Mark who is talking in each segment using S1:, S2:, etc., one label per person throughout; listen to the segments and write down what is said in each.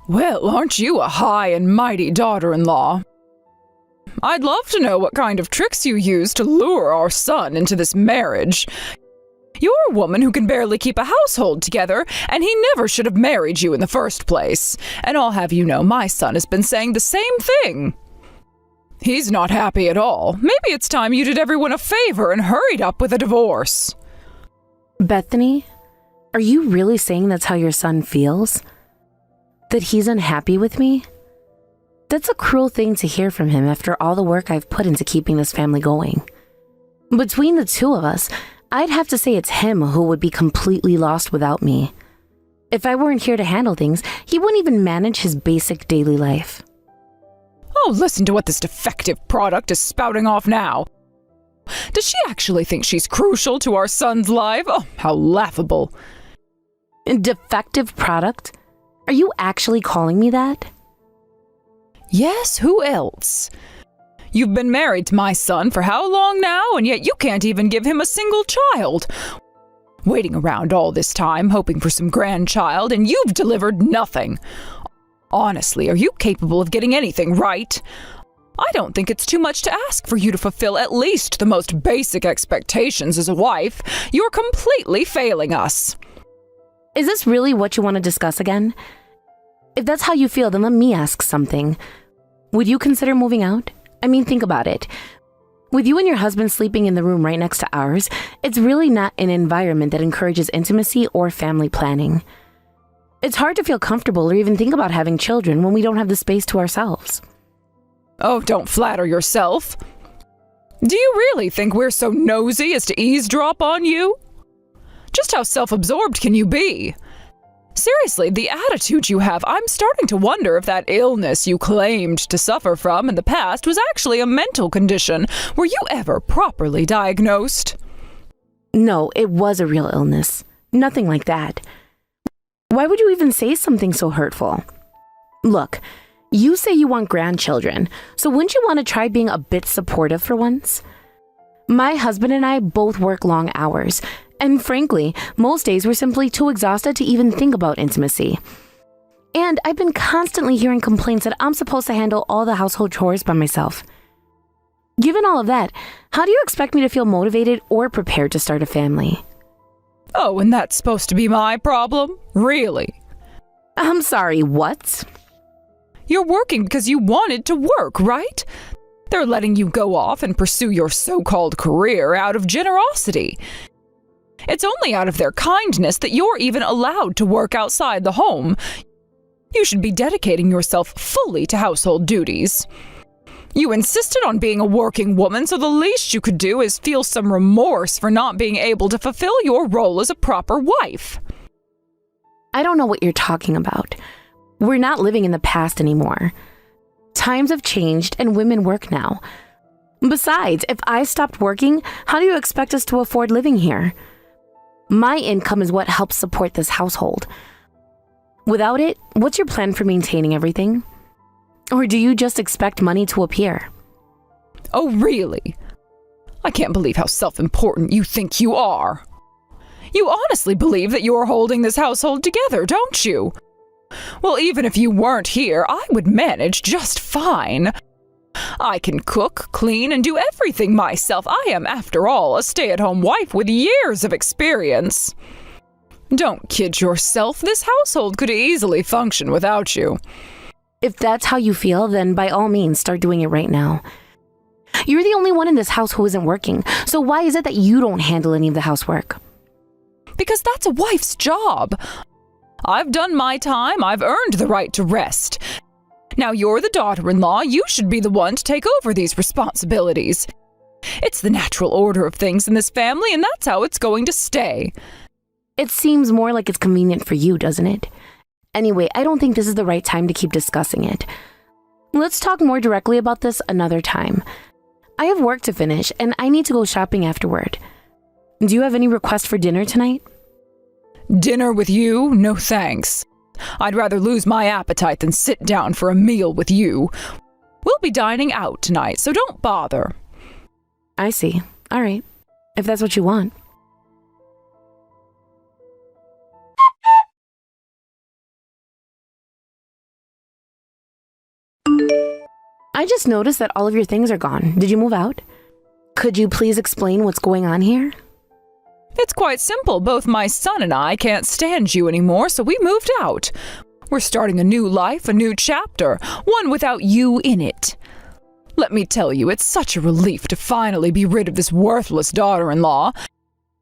S1: Well, aren't you a high and mighty daughter-in-law? I'd love to know what kind of tricks you used to lure our son into this marriage. You're a woman who can barely keep a household together, and he never should have married you in the first place. And I'll have you know my son has been saying the same thing. He's not happy at all. Maybe it's time you did everyone a favor and hurried up with a divorce.
S2: Bethany, are you really saying that's how your son feels? That he's unhappy with me? That's a cruel thing to hear from him after all the work I've put into keeping this family going. Between the two of us, I'd have to say it's him who would be completely lost without me. If I weren't here to handle things, he wouldn't even manage his basic daily life.
S1: Oh, listen to what this defective product is spouting off now. Does she actually think she's crucial to our son's life? Oh, how laughable.
S2: Defective product? Are you actually calling me that?
S1: Yes, who else? You've been married to my son for how long now, and yet you can't even give him a single child. Waiting around all this time, hoping for some grandchild, and you've delivered nothing. Honestly, are you capable of getting anything right? I don't think it's too much to ask for you to fulfill at least the most basic expectations as a wife. You're completely failing us.
S2: Is this really what you want to discuss again? If that's how you feel, then let me ask something. Would you consider moving out? I mean, think about it. With you and your husband sleeping in the room right next to ours, it's really not an environment that encourages intimacy or family planning. It's hard to feel comfortable or even think about having children when we don't have the space to ourselves.
S1: Oh, don't flatter yourself. Do you really think we're so nosy as to eavesdrop on you? Just how self-absorbed can you be? Seriously, the attitude you have, I'm starting to wonder if that illness you claimed to suffer from in the past was actually a mental condition. Were you ever properly diagnosed?
S2: No, it was a real illness. Nothing like that. Why would you even say something so hurtful? Look, you say you want grandchildren, so wouldn't you want to try being a bit supportive for once? My husband and I both work long hours, and frankly, most days we're simply too exhausted to even think about intimacy. And I've been constantly hearing complaints that I'm supposed to handle all the household chores by myself. Given all of that, how do you expect me to feel motivated or prepared to start a family?
S1: Oh, and that's supposed to be my problem? Really?
S2: I'm sorry, what?
S1: You're working because you wanted to work, right? They're letting you go off and pursue your so-called career out of generosity. It's only out of their kindness that you're even allowed to work outside the home. You should be dedicating yourself fully to household duties. You insisted on being a working woman, so the least you could do is feel some remorse for not being able to fulfill your role as a proper wife.
S2: I don't know what you're talking about. We're not living in the past anymore. Times have changed and women work now. Besides, if I stopped working, how do you expect us to afford living here? My income is what helps support this household. Without it, what's your plan for maintaining everything? Or do you just expect money to appear?
S1: Oh, really? I can't believe how self-important you think you are. You honestly believe that you're holding this household together, don't you? Well, even if you weren't here, I would manage just fine. I can cook, clean, and do everything myself. I am, after all, a stay-at-home wife with years of experience. Don't kid yourself. This household could easily function without you.
S2: If that's how you feel, then by all means, start doing it right now. You're the only one in this house who isn't working, so why is it that you don't handle any of the housework?
S1: Because that's a wife's job. I've done my time. I've earned the right to rest. Now you're the daughter-in-law. You should be the one to take over these responsibilities. It's the natural order of things in this family, and that's how it's going to stay.
S2: It seems more like it's convenient for you, doesn't it? Anyway, I don't think this is the right time to keep discussing it. Let's talk more directly about this another time. I have work to finish, and I need to go shopping afterward. Do you have any requests for dinner tonight?
S1: Dinner with you? No thanks. I'd rather lose my appetite than sit down for a meal with you. We'll be dining out tonight, so don't bother.
S2: I see. All right. If that's what you want. I just noticed that all of your things are gone. Did you move out? Could you please explain what's going on here?
S1: It's quite simple. Both my son and I can't stand you anymore, so we moved out. We're starting a new life, a new chapter, one without you in it. Let me tell you, it's such a relief to finally be rid of this worthless daughter-in-law.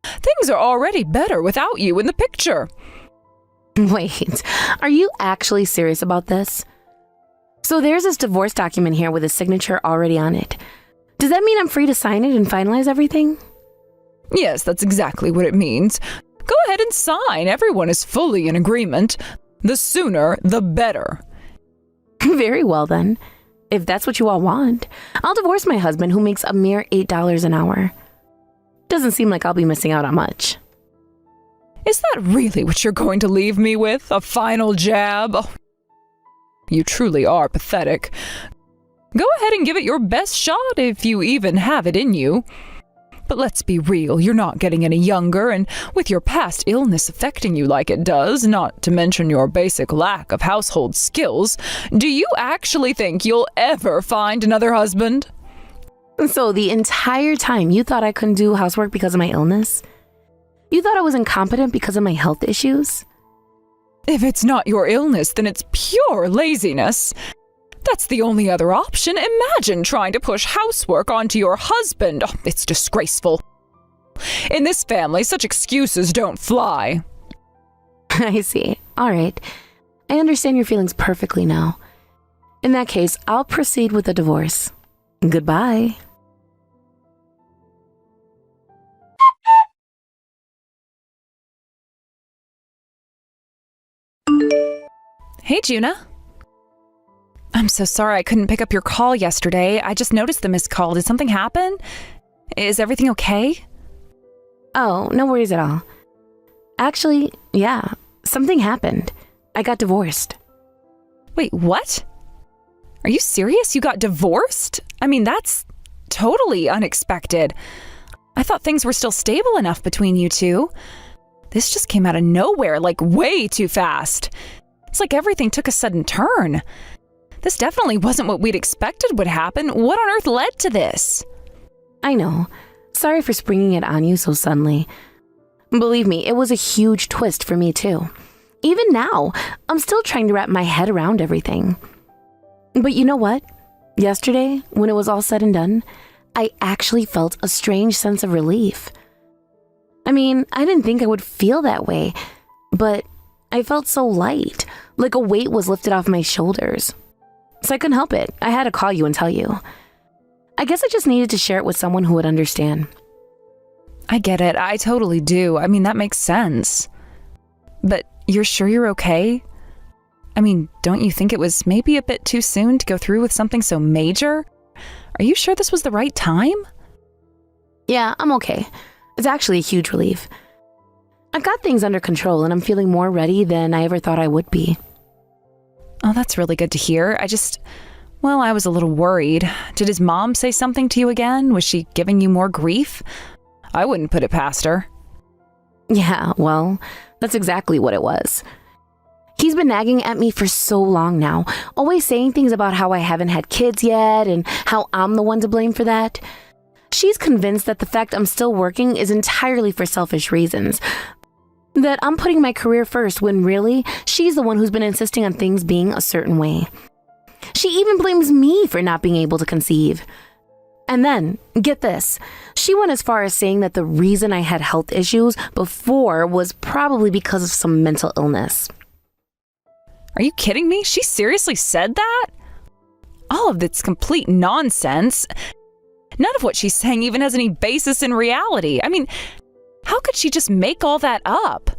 S1: Things are already better without you in the picture.
S2: Wait, are you actually serious about this? So there's this divorce document here with a signature already on it. Does that mean I'm free to sign it and finalize everything?
S1: Yes, that's exactly what it means. Go ahead and sign. Everyone is fully in agreement. The sooner, the better.
S2: Very well then. If that's what you all want, I'll divorce my husband who makes a mere $8 an hour. Doesn't seem like I'll be missing out on much.
S1: Is that really what you're going to leave me with? A final jab? Oh, you truly are pathetic. Go ahead and give it your best shot if you even have it in you. But let's be real, you're not getting any younger, and with your past illness affecting you like it does, not to mention your basic lack of household skills, do you actually think you'll ever find another husband?
S2: So the entire time you thought I couldn't do housework because of my illness? You thought I was incompetent because of my health issues?
S1: If it's not your illness, then it's pure laziness. That's the only other option. Imagine trying to push housework onto your husband. Oh, it's disgraceful. In this family, such excuses don't fly.
S2: I see. All right. I understand your feelings perfectly now. In that case, I'll proceed with the divorce. Goodbye.
S1: Hey, Juna. I'm so sorry I couldn't pick up your call yesterday. I just noticed the missed call. Did something happen? Is everything okay?
S2: Oh, no worries at all. Actually, yeah, something happened. I got divorced.
S1: Wait, what? Are you serious? You got divorced? I mean, that's totally unexpected. I thought things were still stable enough between you two. This just came out of nowhere, like way too fast. It's like everything took a sudden turn. This definitely wasn't what we'd expected would happen. What on earth led to this?
S2: I know. Sorry for springing it on you so suddenly. Believe me, it was a huge twist for me too. Even now, I'm still trying to wrap my head around everything. But you know what? Yesterday, when it was all said and done, I actually felt a strange sense of relief. I mean, I didn't think I would feel that way, but I felt so light, like a weight was lifted off my shoulders. So I couldn't help it. I had to call you and tell you. I guess I just needed to share it with someone who would understand.
S1: I get it. I totally do. I mean, that makes sense. But you're sure you're okay? I mean, don't you think it was maybe a bit too soon to go through with something so major? Are you sure this was the right time?
S2: Yeah, I'm okay. It's actually a huge relief. I've got things under control and I'm feeling more ready than I ever thought I would be.
S1: Oh, that's really good to hear. I was a little worried. Did his mom say something to you again? Was she giving you more grief? I wouldn't put it past her.
S2: Yeah, well, that's exactly what it was. He's been nagging at me for so long now, always saying things about how I haven't had kids yet and how I'm the one to blame for that. She's convinced that the fact I'm still working is entirely for selfish reasons. That I'm putting my career first when really, she's the one who's been insisting on things being a certain way. She even blames me for not being able to conceive. And then, get this, she went as far as saying that the reason I had health issues before was probably because of some mental illness.
S1: Are you kidding me? She seriously said that? All of it's complete nonsense. None of what she's saying even has any basis in reality. I mean, how could she just make all that up?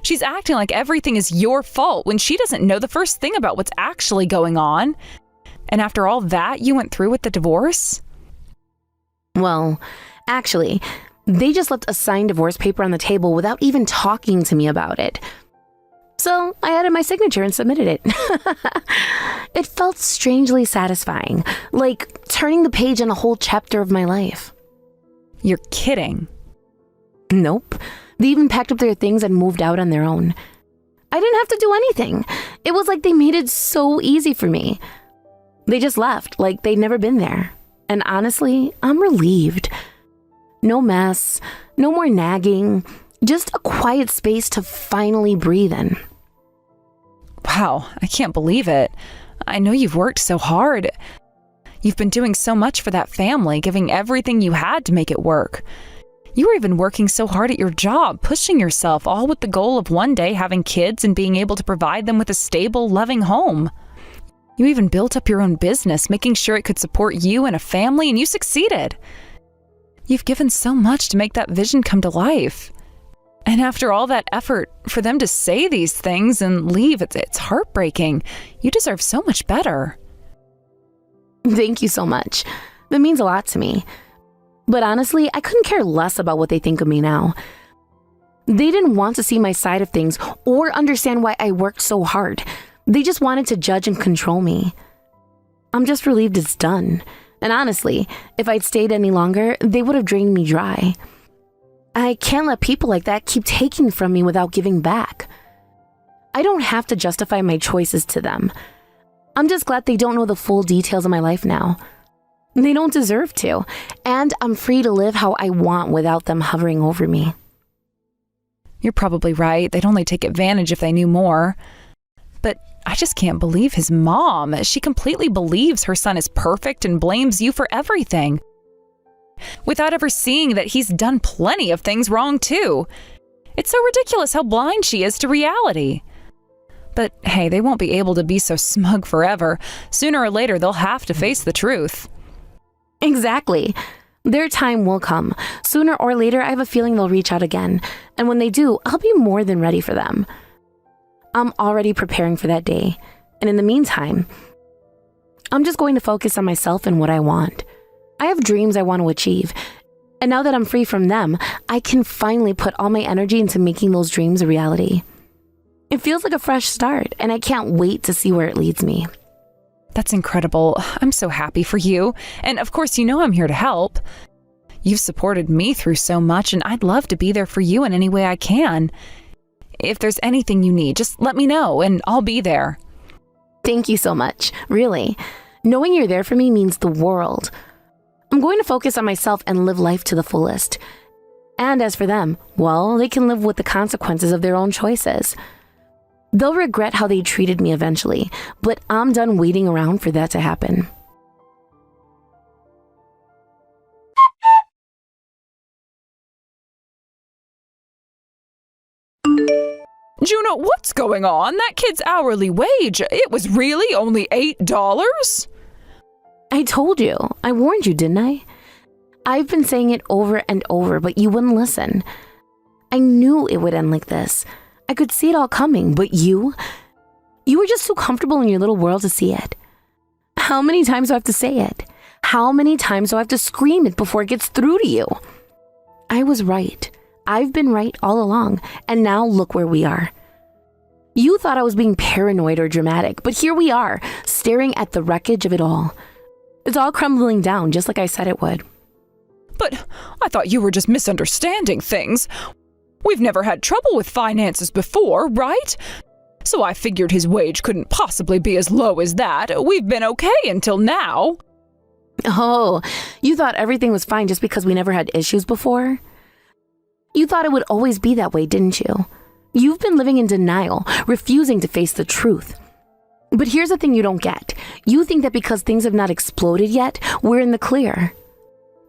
S1: She's acting like everything is your fault when she doesn't know the first thing about what's actually going on. And after all that, you went through with the divorce?
S2: Well, actually, they just left a signed divorce paper on the table without even talking to me about it. So I added my signature and submitted it. It felt strangely satisfying, like turning the page on a whole chapter of my life.
S1: You're kidding.
S2: Nope. They even packed up their things and moved out on their own. I didn't have to do anything. It was like they made it so easy for me. They just left like they'd never been there. And honestly, I'm relieved. No mess, no more nagging, just a quiet space to finally breathe in.
S1: Wow, I can't believe it. I know you've worked so hard. You've been doing so much for that family, giving everything you had to make it work. You were even working so hard at your job, pushing yourself, all with the goal of one day having kids and being able to provide them with a stable, loving home. You even built up your own business, making sure it could support you and a family, and you succeeded. You've given so much to make that vision come to life. And after all that effort, for them to say these things and leave, it's heartbreaking. You deserve so much better.
S2: Thank you so much. That means a lot to me. But honestly, I couldn't care less about what they think of me now. They didn't want to see my side of things or understand why I worked so hard. They just wanted to judge and control me. I'm just relieved it's done. And honestly, if I'd stayed any longer, they would have drained me dry. I can't let people like that keep taking from me without giving back. I don't have to justify my choices to them. I'm just glad they don't know the full details of my life now. They don't deserve to, and I'm free to live how I want without them hovering over me.
S1: You're probably right. They'd only take advantage if they knew more. But I just can't believe his mom. She completely believes her son is perfect and blames you for everything, without ever seeing that he's done plenty of things wrong too. It's so ridiculous how blind she is to reality. But hey, they won't be able to be so smug forever. Sooner or later, they'll have to face the truth.
S2: Exactly. Their time will come. Sooner or later, I have a feeling they'll reach out again. And when they do, I'll be more than ready for them. I'm already preparing for that day. And in the meantime, I'm just going to focus on myself and what I want. I have dreams I want to achieve. And now that I'm free from them, I can finally put all my energy into making those dreams a reality. It feels like a fresh start, and I can't wait to see where it leads me.
S1: That's incredible. I'm so happy for you. And of course, you know I'm here to help. You've supported me through so much, and I'd love to be there for you in any way I can. If there's anything you need, just let me know, and I'll be there.
S2: Thank you so much, really. Knowing you're there for me means the world. I'm going to focus on myself and live life to the fullest. And as for them, well, they can live with the consequences of their own choices. They'll regret how they treated me eventually, but I'm done waiting around for that to happen.
S1: Juno, what's going on? That kid's hourly wage, it was really only $8?
S2: I told you. I warned you, didn't I? I've been saying it over and over, but you wouldn't listen. I knew it would end like this. I could see it all coming, but you were just too comfortable in your little world to see it. How many times do I have to say it? How many times do I have to scream it before it gets through to you? I was right. I've been right all along, and now look where we are. You thought I was being paranoid or dramatic, but here we are, staring at the wreckage of it all. It's all crumbling down, just like I said it would.
S1: But I thought you were just misunderstanding things. We've never had trouble with finances before, right? So I figured his wage couldn't possibly be as low as that. We've been okay until now.
S2: Oh, you thought everything was fine just because we never had issues before? You thought it would always be that way, didn't you? You've been living in denial, refusing to face the truth. But here's the thing you don't get. You think that because things have not exploded yet, we're in the clear.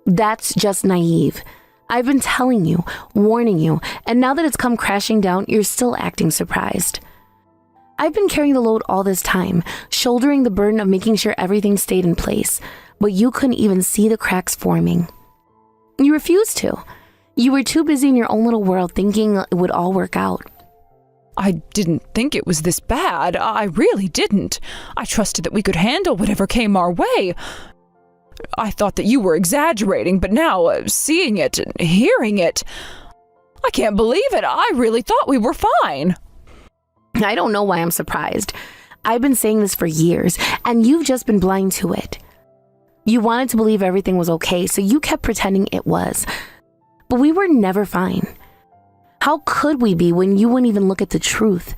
S2: That's just naive. I've been telling you, warning you, and now that it's come crashing down, you're still acting surprised. I've been carrying the load all this time, shouldering the burden of making sure everything stayed in place, but you couldn't even see the cracks forming. You refused to. You were too busy in your own little world thinking it would all work out.
S1: I didn't think it was this bad. I really didn't. I trusted that we could handle whatever came our way. I thought that you were exaggerating, but now, seeing it and hearing it, I can't believe it. I really thought we were fine.
S2: I don't know why I'm surprised. I've been saying this for years, and you've just been blind to it. You wanted to believe everything was okay, so you kept pretending it was. But we were never fine. How could we be when you wouldn't even look at the truth?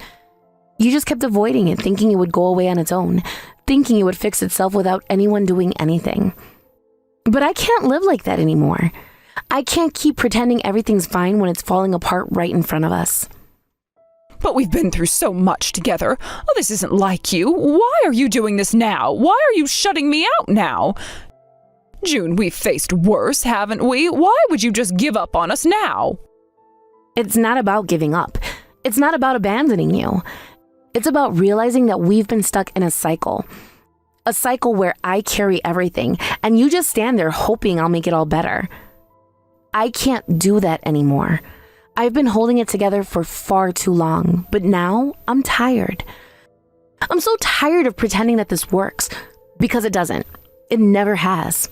S2: You just kept avoiding it, thinking it would go away on its own, thinking it would fix itself without anyone doing anything. But I can't live like that anymore. I can't keep pretending everything's fine when it's falling apart right in front of us.
S1: But we've been through so much together. Oh, this isn't like you. Why are you doing this now? Why are you shutting me out now? June, we've faced worse, haven't we? Why would you just give up on us now?
S2: It's not about giving up. It's not about abandoning you. It's about realizing that we've been stuck in a cycle. A cycle where I carry everything, and you just stand there hoping I'll make it all better. I can't do that anymore. I've been holding it together for far too long, but now I'm tired. I'm so tired of pretending that this works, because it doesn't. It never has.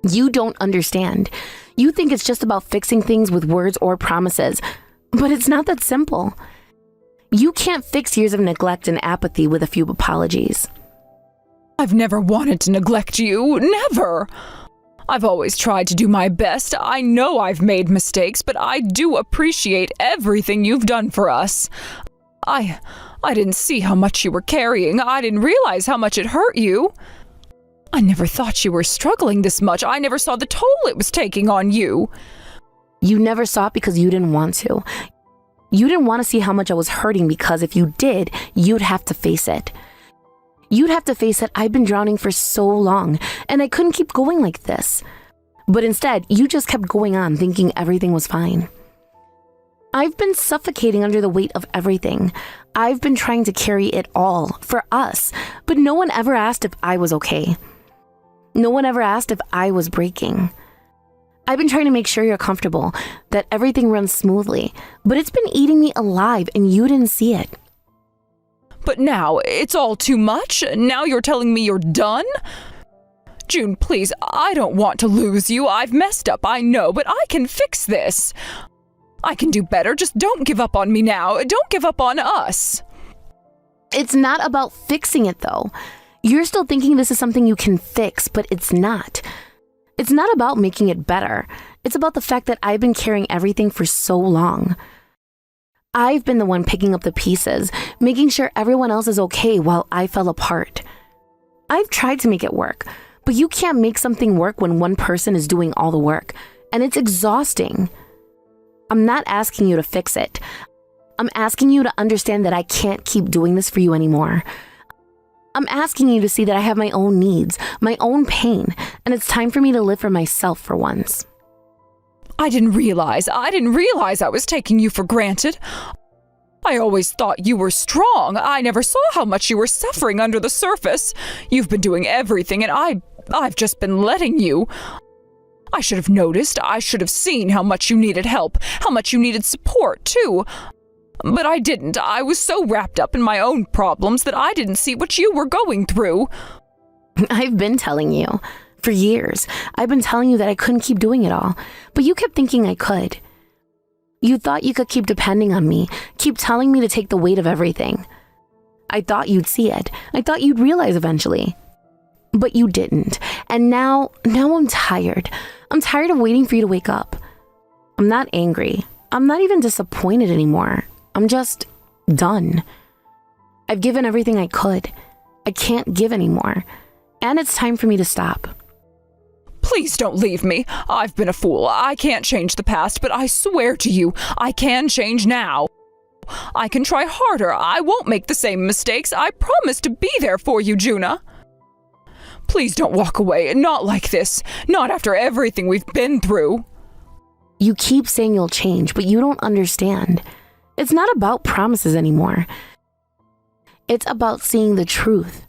S2: You don't understand. You think it's just about fixing things with words or promises, but it's not that simple. You can't fix years of neglect and apathy with a few apologies.
S1: I've never wanted to neglect you. Never. I've always tried to do my best. I know I've made mistakes, but I do appreciate everything you've done for us. I didn't see how much you were carrying. I didn't realize how much it hurt you. I never thought you were struggling this much. I never saw the toll it was taking on you.
S2: You never saw it because you didn't want to. You didn't want to see how much I was hurting because if you did, you'd have to face it. You'd have to face that I've been drowning for so long, and I couldn't keep going like this. But instead, you just kept going on thinking everything was fine. I've been suffocating under the weight of everything. I've been trying to carry it all for us, but no one ever asked if I was okay. No one ever asked if I was breaking. I've been trying to make sure you're comfortable, that everything runs smoothly, but it's been eating me alive and you didn't see it.
S1: But now, it's all too much? Now you're telling me you're done? June, please, I don't want to lose you. I've messed up, I know, but I can fix this. I can do better. Just don't give up on me now. Don't give up on us.
S2: It's not about fixing it, though. You're still thinking this is something you can fix, but it's not. It's not about making it better. It's about the fact that I've been carrying everything for so long. I've been the one picking up the pieces, making sure everyone else is okay while I fell apart. I've tried to make it work, but you can't make something work when one person is doing all the work, and it's exhausting. I'm not asking you to fix it. I'm asking you to understand that I can't keep doing this for you anymore. I'm asking you to see that I have my own needs, my own pain, and it's time for me to live for myself for once.
S1: I didn't realize I was taking you for granted. I always thought you were strong. I never saw how much you were suffering under the surface. You've been doing everything, and I've just been letting you. I should have noticed. I should have seen how much you needed help, how much you needed support, too. But I didn't. I was so wrapped up in my own problems that I didn't see what you were going through.
S2: I've been telling you. For years, I've been telling you that I couldn't keep doing it all, but you kept thinking I could. You thought you could keep depending on me, keep telling me to take the weight of everything. I thought you'd see it. I thought you'd realize eventually. But you didn't. And now I'm tired. I'm tired of waiting for you to wake up. I'm not angry. I'm not even disappointed anymore. I'm just done. I've given everything I could. I can't give anymore. And it's time for me to stop.
S1: Please don't leave me. I've been a fool. I can't change the past, but I swear to you, I can change now. I can try harder. I won't make the same mistakes. I promise to be there for you, Juna. Please don't walk away. Not like this. Not after everything we've been through.
S2: You keep saying you'll change, but you don't understand. It's not about promises anymore. It's about seeing the truth.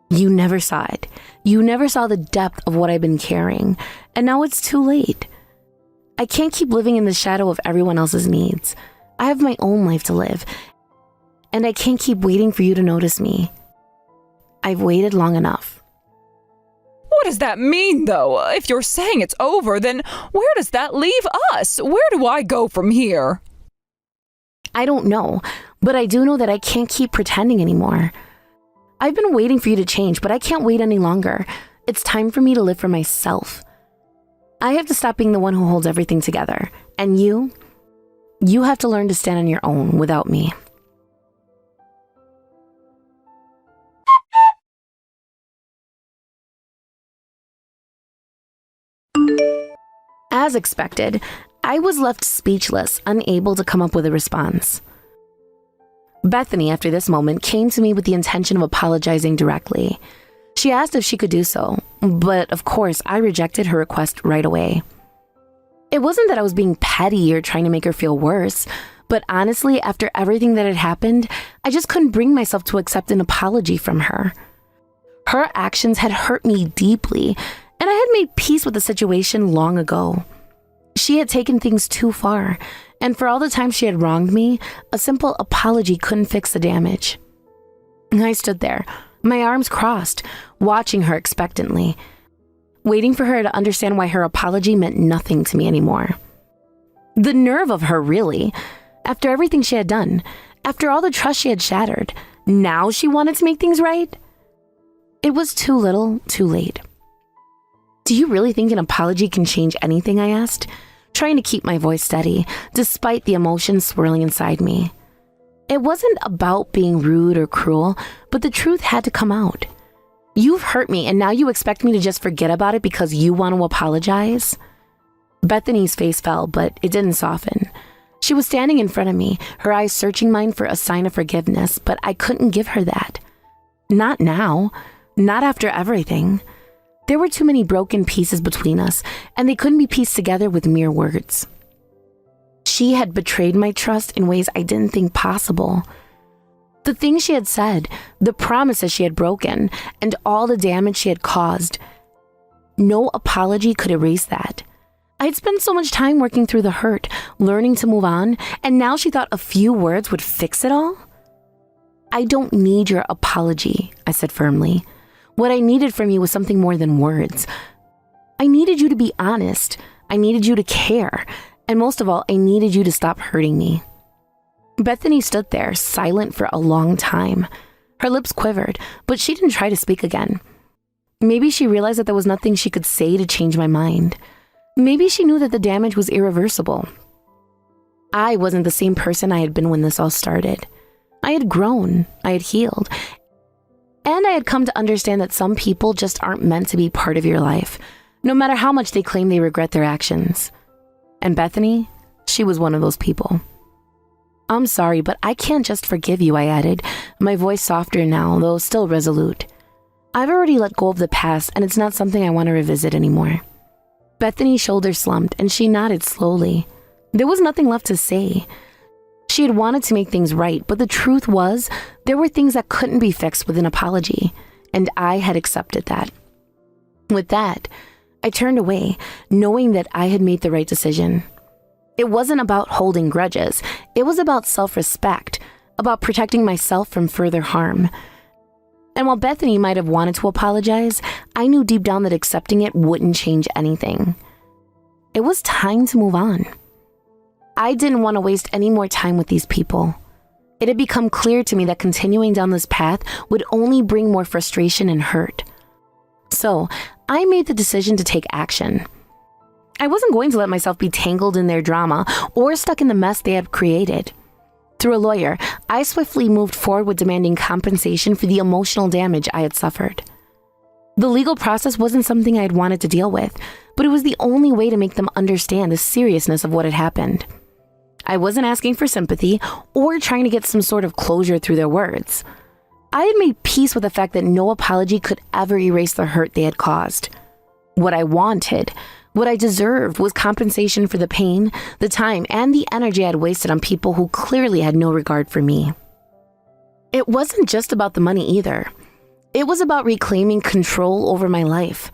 S2: You never saw it. You never saw the depth of what I've been carrying, and now it's too late. I can't keep living in the shadow of everyone else's needs. I have my own life to live, and I can't keep waiting for you to notice me. I've waited long enough.
S1: What does that mean, though? If you're saying it's over, then where does that leave us? Where do I go from here?
S2: I don't know, but I do know that I can't keep pretending anymore. I've been waiting for you to change, but I can't wait any longer. It's time for me to live for myself. I have to stop being the one who holds everything together. And you have to learn to stand on your own without me. As expected, I was left speechless, unable to come up with a response. Bethany, after this moment, came to me with the intention of apologizing directly. She asked if she could do so, but of course, I rejected her request right away. It wasn't that I was being petty or trying to make her feel worse, but honestly, after everything that had happened, I just couldn't bring myself to accept an apology from her. Her actions had hurt me deeply, and I had made peace with the situation long ago. She had taken things too far, and for all the time she had wronged me, a simple apology couldn't fix the damage. I stood there, my arms crossed, watching her expectantly, waiting for her to understand why her apology meant nothing to me anymore. The nerve of her, really. After everything she had done, after all the trust she had shattered, now she wanted to make things right? It was too little, too late. Do you really think an apology can change anything? I asked, trying to keep my voice steady, despite the emotions swirling inside me. It wasn't about being rude or cruel, but the truth had to come out. You've hurt me, and now you expect me to just forget about it because you want to apologize? Bethany's face fell, but it didn't soften. She was standing in front of me, her eyes searching mine for a sign of forgiveness, but I couldn't give her that. Not now. Not after everything. There were too many broken pieces between us, and they couldn't be pieced together with mere words. She had betrayed my trust in ways I didn't think possible. The things she had said, the promises she had broken, and all the damage she had caused. No apology could erase that. I'd spent so much time working through the hurt, learning to move on, and now she thought a few words would fix it all? I don't need your apology, I said firmly. What I needed from you was something more than words. I needed you to be honest. I needed you to care. And most of all, I needed you to stop hurting me. Bethany stood there, silent for a long time. Her lips quivered, but she didn't try to speak again. Maybe she realized that there was nothing she could say to change my mind. Maybe she knew that the damage was irreversible. I wasn't the same person I had been when this all started. I had grown, I had healed, and I had come to understand that some people just aren't meant to be part of your life, no matter how much they claim they regret their actions. And Bethany, she was one of those people. I'm sorry, but I can't just forgive you, I added, my voice softer now, though still resolute. I've already let go of the past, and it's not something I want to revisit anymore. Bethany's shoulders slumped, and she nodded slowly. There was nothing left to say. She had wanted to make things right, but the truth was, there were things that couldn't be fixed with an apology, and I had accepted that. With that, I turned away, knowing that I had made the right decision. It wasn't about holding grudges. It was about self-respect, about protecting myself from further harm. And while Bethany might have wanted to apologize, I knew deep down that accepting it wouldn't change anything. It was time to move on. I didn't want to waste any more time with these people. It had become clear to me that continuing down this path would only bring more frustration and hurt. So, I made the decision to take action. I wasn't going to let myself be tangled in their drama or stuck in the mess they had created. Through a lawyer, I swiftly moved forward with demanding compensation for the emotional damage I had suffered. The legal process wasn't something I had wanted to deal with, but it was the only way to make them understand the seriousness of what had happened. I wasn't asking for sympathy or trying to get some sort of closure through their words. I had made peace with the fact that no apology could ever erase the hurt they had caused. What I wanted, what I deserved, was compensation for the pain, the time, and the energy I had wasted on people who clearly had no regard for me. It wasn't just about the money either. It was about reclaiming control over my life.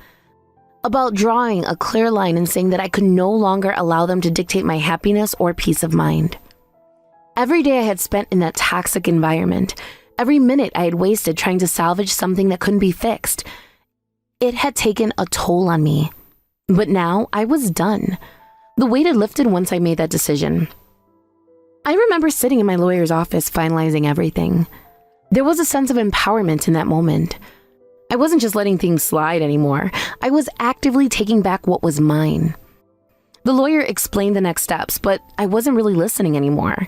S2: About drawing a clear line and saying that I could no longer allow them to dictate my happiness or peace of mind. Every day I had spent in that toxic environment, every minute I had wasted trying to salvage something that couldn't be fixed, it had taken a toll on me. But now I was done. The weight had lifted once I made that decision. I remember sitting in my lawyer's office finalizing everything. There was a sense of empowerment in that moment. I wasn't just letting things slide anymore. I was actively taking back what was mine. The lawyer explained the next steps, but I wasn't really listening anymore.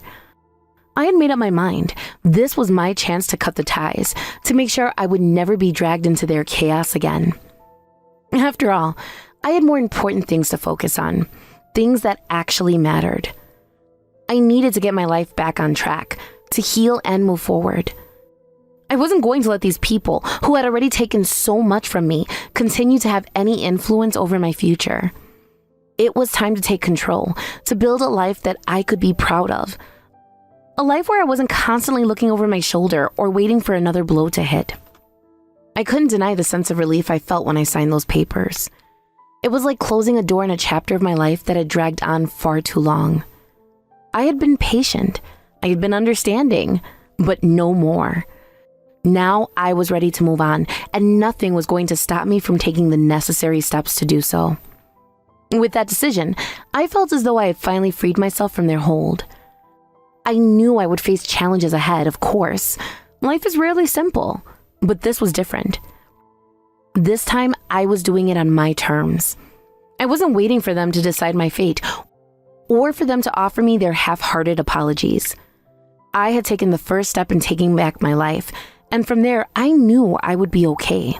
S2: I had made up my mind. This was my chance to cut the ties, to make sure I would never be dragged into their chaos again. After all, I had more important things to focus on. things that actually mattered. I needed to get my life back on track, to heal and move forward. I wasn't going to let these people, who had already taken so much from me, continue to have any influence over my future. It was time to take control, to build a life that I could be proud of. A life where I wasn't constantly looking over my shoulder or waiting for another blow to hit. I couldn't deny the sense of relief I felt when I signed those papers. It was like closing a door in a chapter of my life that had dragged on far too long. I had been patient, I had been understanding, but no more. Now I was ready to move on, and nothing was going to stop me from taking the necessary steps to do so. With that decision, I felt as though I had finally freed myself from their hold. I knew I would face challenges ahead, of course. Life is rarely simple, but this was different. This time, I was doing it on my terms. I wasn't waiting for them to decide my fate, or for them to offer me their half-hearted apologies. I had taken the first step in taking back my life, and from there, I knew I would be okay.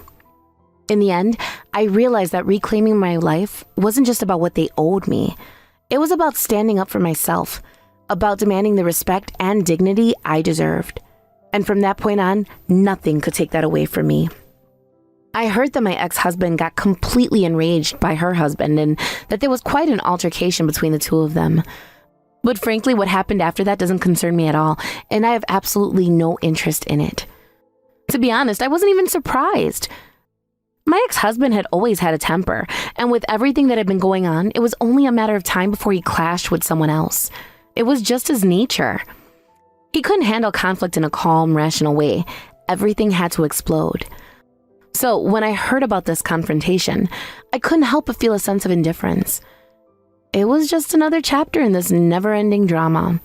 S2: In the end, I realized that reclaiming my life wasn't just about what they owed me. It was about standing up for myself, about demanding the respect and dignity I deserved. And from that point on, nothing could take that away from me. I heard that my ex-husband got completely enraged by her husband and that there was quite an altercation between the two of them. But frankly, what happened after that doesn't concern me at all, and I have absolutely no interest in it. To be honest, I wasn't even surprised. My ex-husband had always had a temper, and with everything that had been going on, it was only a matter of time before he clashed with someone else. It was just his nature. He couldn't handle conflict in a calm, rational way. Everything had to explode. So when I heard about this confrontation, I couldn't help but feel a sense of indifference. It was just another chapter in this never-ending drama.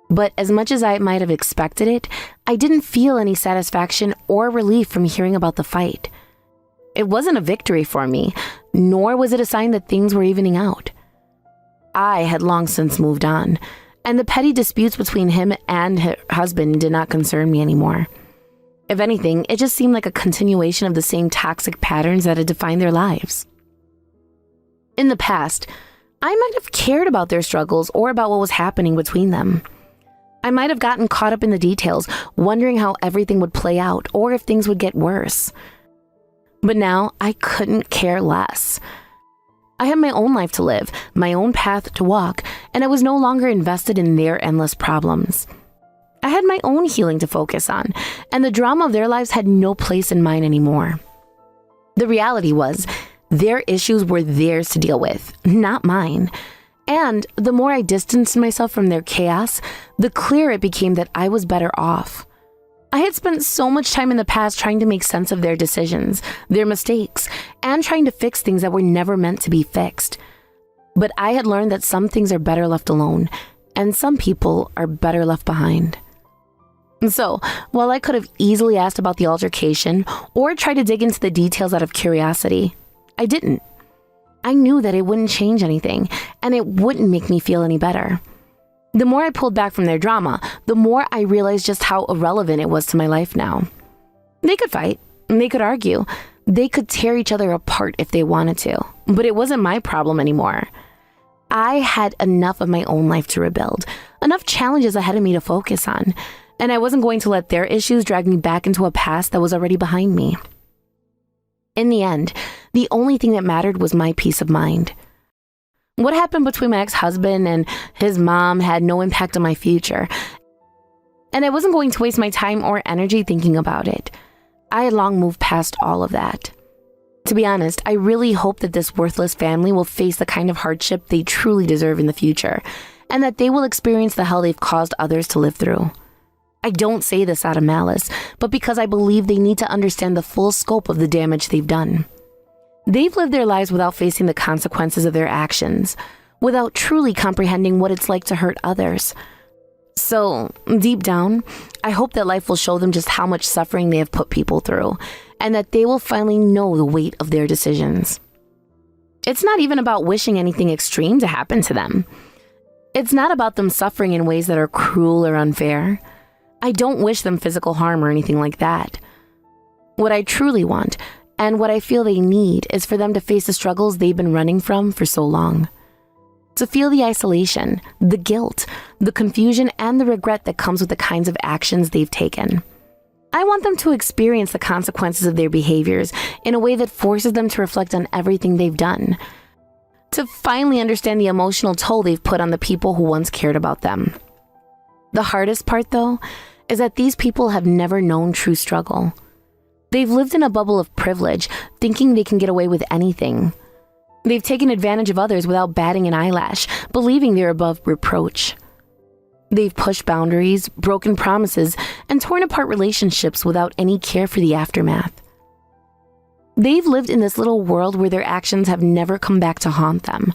S2: But as much as I might have expected it, I didn't feel any satisfaction or relief from hearing about the fight. It wasn't a victory for me, nor was it a sign that things were evening out. I had long since moved on, and the petty disputes between him and her husband did not concern me anymore. If anything, it just seemed like a continuation of the same toxic patterns that had defined their lives. In the past, I might have cared about their struggles or about what was happening between them. I might have gotten caught up in the details, wondering how everything would play out or if things would get worse. But now, I couldn't care less. I had my own life to live, my own path to walk, and I was no longer invested in their endless problems. I had my own healing to focus on, and the drama of their lives had no place in mine anymore. The reality was, their issues were theirs to deal with, not mine. And the more I distanced myself from their chaos, the clearer it became that I was better off. I had spent so much time in the past trying to make sense of their decisions, their mistakes, and trying to fix things that were never meant to be fixed. But I had learned that some things are better left alone, and some people are better left behind. And so, while I could have easily asked about the altercation or tried to dig into the details out of curiosity, I didn't. I knew that it wouldn't change anything, and it wouldn't make me feel any better. The more I pulled back from their drama, the more I realized just how irrelevant it was to my life now. They could fight, they could argue, they could tear each other apart if they wanted to, but it wasn't my problem anymore. I had enough of my own life to rebuild, enough challenges ahead of me to focus on, and I wasn't going to let their issues drag me back into a past that was already behind me. In the end, the only thing that mattered was my peace of mind. What happened between my ex-husband and his mom had no impact on my future, and I wasn't going to waste my time or energy thinking about it. I had long moved past all of that. To be honest, I really hope that this worthless family will face the kind of hardship they truly deserve in the future, and that they will experience the hell they've caused others to live through. I don't say this out of malice, but because I believe they need to understand the full scope of the damage they've done. They've lived their lives without facing the consequences of their actions, without truly comprehending what it's like to hurt others. So, deep down, I hope that life will show them just how much suffering they have put people through, and that they will finally know the weight of their decisions. It's not even about wishing anything extreme to happen to them. It's not about them suffering in ways that are cruel or unfair. I don't wish them physical harm or anything like that. What I truly want, and what I feel they need, is for them to face the struggles they've been running from for so long. To feel the isolation, the guilt, the confusion, and the regret that comes with the kinds of actions they've taken. I want them to experience the consequences of their behaviors in a way that forces them to reflect on everything they've done. To finally understand the emotional toll they've put on the people who once cared about them. The hardest part, though, is that these people have never known true struggle. They've lived in a bubble of privilege, thinking they can get away with anything. They've taken advantage of others without batting an eyelash, believing they're above reproach. They've pushed boundaries, broken promises, and torn apart relationships without any care for the aftermath. They've lived in this little world where their actions have never come back to haunt them.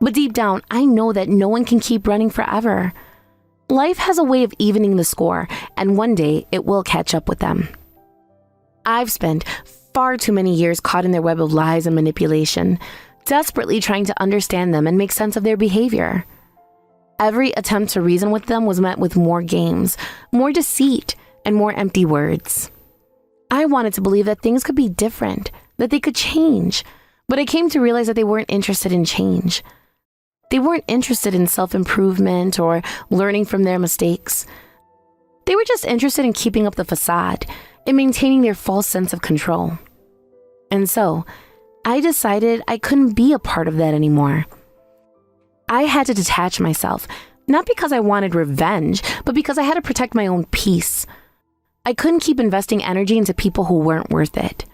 S2: But deep down, I know that no one can keep running forever. Life has a way of evening the score, and one day it will catch up with them. I've spent far too many years caught in their web of lies and manipulation, desperately trying to understand them and make sense of their behavior. Every attempt to reason with them was met with more games, more deceit, and more empty words. I wanted to believe that things could be different, that they could change, but I came to realize that they weren't interested in change. They weren't interested in self-improvement or learning from their mistakes. They were just interested in keeping up the facade and maintaining their false sense of control. And so, I decided I couldn't be a part of that anymore. I had to detach myself, not because I wanted revenge, but because I had to protect my own peace. I couldn't keep investing energy into people who weren't worth it.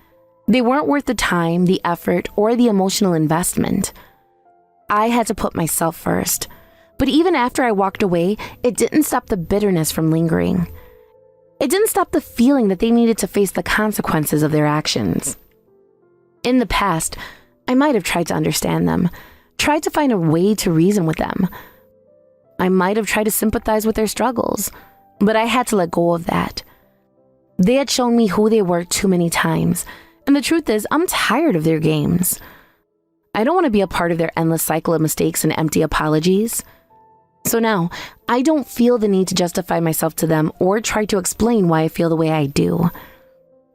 S2: They weren't worth the time, the effort, or the emotional investment. I had to put myself first. But even after I walked away, it didn't stop the bitterness from lingering. It didn't stop the feeling that they needed to face the consequences of their actions. In the past, I might have tried to understand them, tried to find a way to reason with them. I might have tried to sympathize with their struggles, but I had to let go of that. They had shown me who they were too many times, and the truth is, I'm tired of their games. I don't want to be a part of their endless cycle of mistakes and empty apologies. So now, I don't feel the need to justify myself to them or try to explain why I feel the way I do.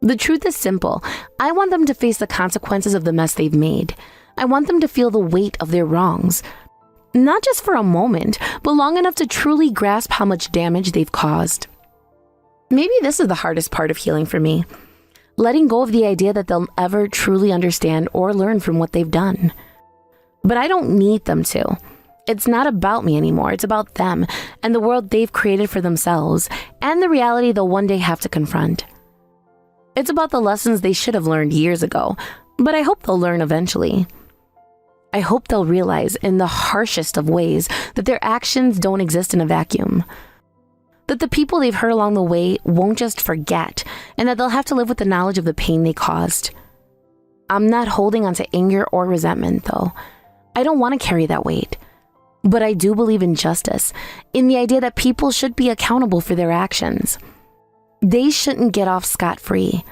S2: The truth is simple. I want them to face the consequences of the mess they've made. I want them to feel the weight of their wrongs. Not just for a moment, but long enough to truly grasp how much damage they've caused. Maybe this is the hardest part of healing for me. Letting go of the idea that they'll ever truly understand or learn from what they've done. But I don't need them to. It's not about me anymore. It's about them and the world they've created for themselves and the reality they'll one day have to confront. It's about the lessons they should have learned years ago, but I hope they'll learn eventually. I hope they'll realize in the harshest of ways that their actions don't exist in a vacuum. That the people they've hurt along the way won't just forget, and that they'll have to live with the knowledge of the pain they caused. I'm not holding onto anger or resentment, though. I don't want to carry that weight. But I do believe in justice, in the idea that people should be accountable for their actions. They shouldn't get off scot-free.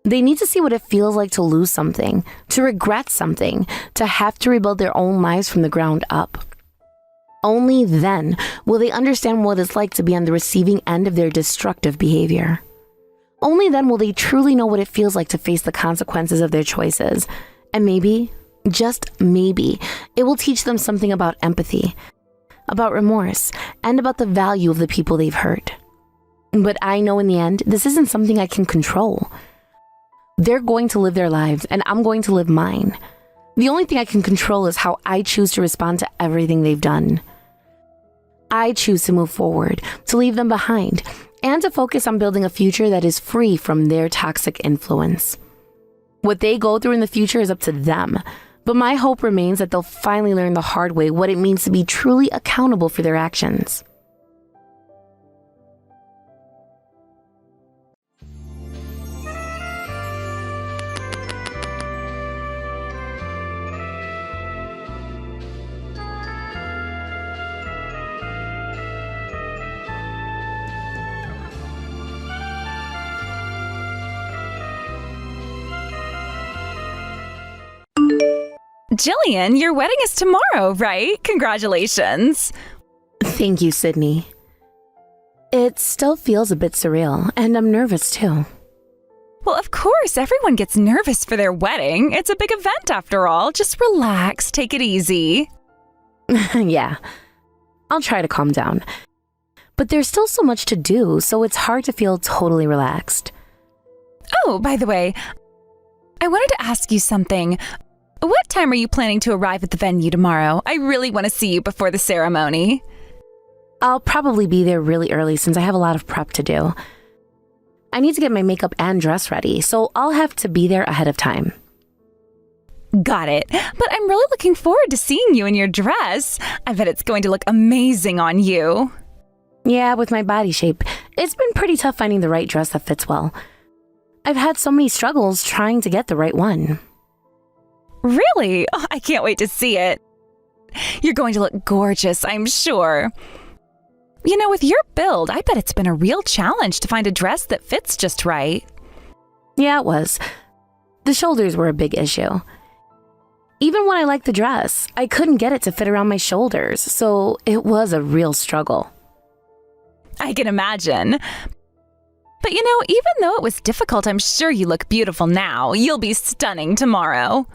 S2: They need to see what it feels like to lose something, to regret something, to have to rebuild their own lives from the ground up. Only then will they understand what it's like to be on the receiving end of their destructive behavior. Only then will they truly know what it feels like to face the consequences of their choices. And maybe, just maybe, it will teach them something about empathy, about remorse, and about the value of the people they've hurt. But I know in the end, this isn't something I can control. They're going to live their lives, and I'm going to live mine. The only thing I can control is how I choose to respond to everything they've done. I choose to move forward, to leave them behind, and to focus on building a future that is free from their toxic influence. What they go through in the future is up to them, but my hope remains that they'll finally learn the hard way what it means to be truly accountable for their actions.
S1: Jillian, your wedding is tomorrow, right? Congratulations.
S2: Thank you, Sydney. It still feels a bit surreal, and I'm nervous too.
S1: Well, of course, everyone gets nervous for their wedding. It's a big event after all. Just relax, take it easy.
S2: Yeah, I'll try to calm down. But there's still so much to do, so it's hard to feel totally relaxed.
S1: Oh, by the way, I wanted to ask you something. What time are you planning to arrive at the venue tomorrow? I really want to see you before the ceremony.
S2: I'll probably be there really early since I have a lot of prep to do. I need to get my makeup and dress ready, so I'll have to be there ahead of time.
S1: Got it. But I'm really looking forward to seeing you in your dress. I bet it's going to look amazing on you.
S2: Yeah, with my body shape, it's been pretty tough finding the right dress that fits well. I've had so many struggles trying to get the right one.
S1: Really? Oh, I can't wait to see it. You're going to look gorgeous, I'm sure. You know, with your build, I bet it's been a real challenge to find a dress that fits just right.
S2: Yeah, it was. The shoulders were a big issue. Even when I liked the dress, I couldn't get it to fit around my shoulders, so it was a real struggle.
S1: I can imagine. But you know, even though it was difficult, I'm sure you look beautiful now. You'll be stunning tomorrow.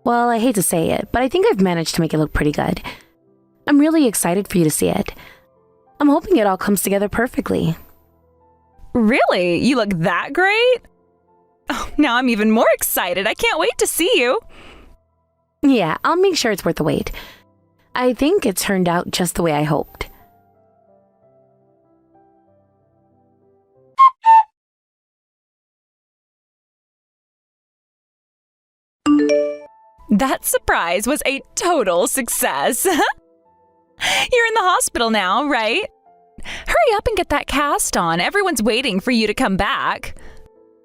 S2: Well, I hate to say it, but I think I've managed to make it look pretty good. I'm really excited for you to see it. I'm hoping it all comes together perfectly.
S1: Really? You look that great? Oh, now I'm even more excited. I can't wait to see you.
S2: Yeah, I'll make sure it's worth the wait. I think it turned out just the way I hoped.
S1: That surprise was a total success. You're in the hospital now, right? Hurry up and get that cast on. Everyone's waiting for you to come back.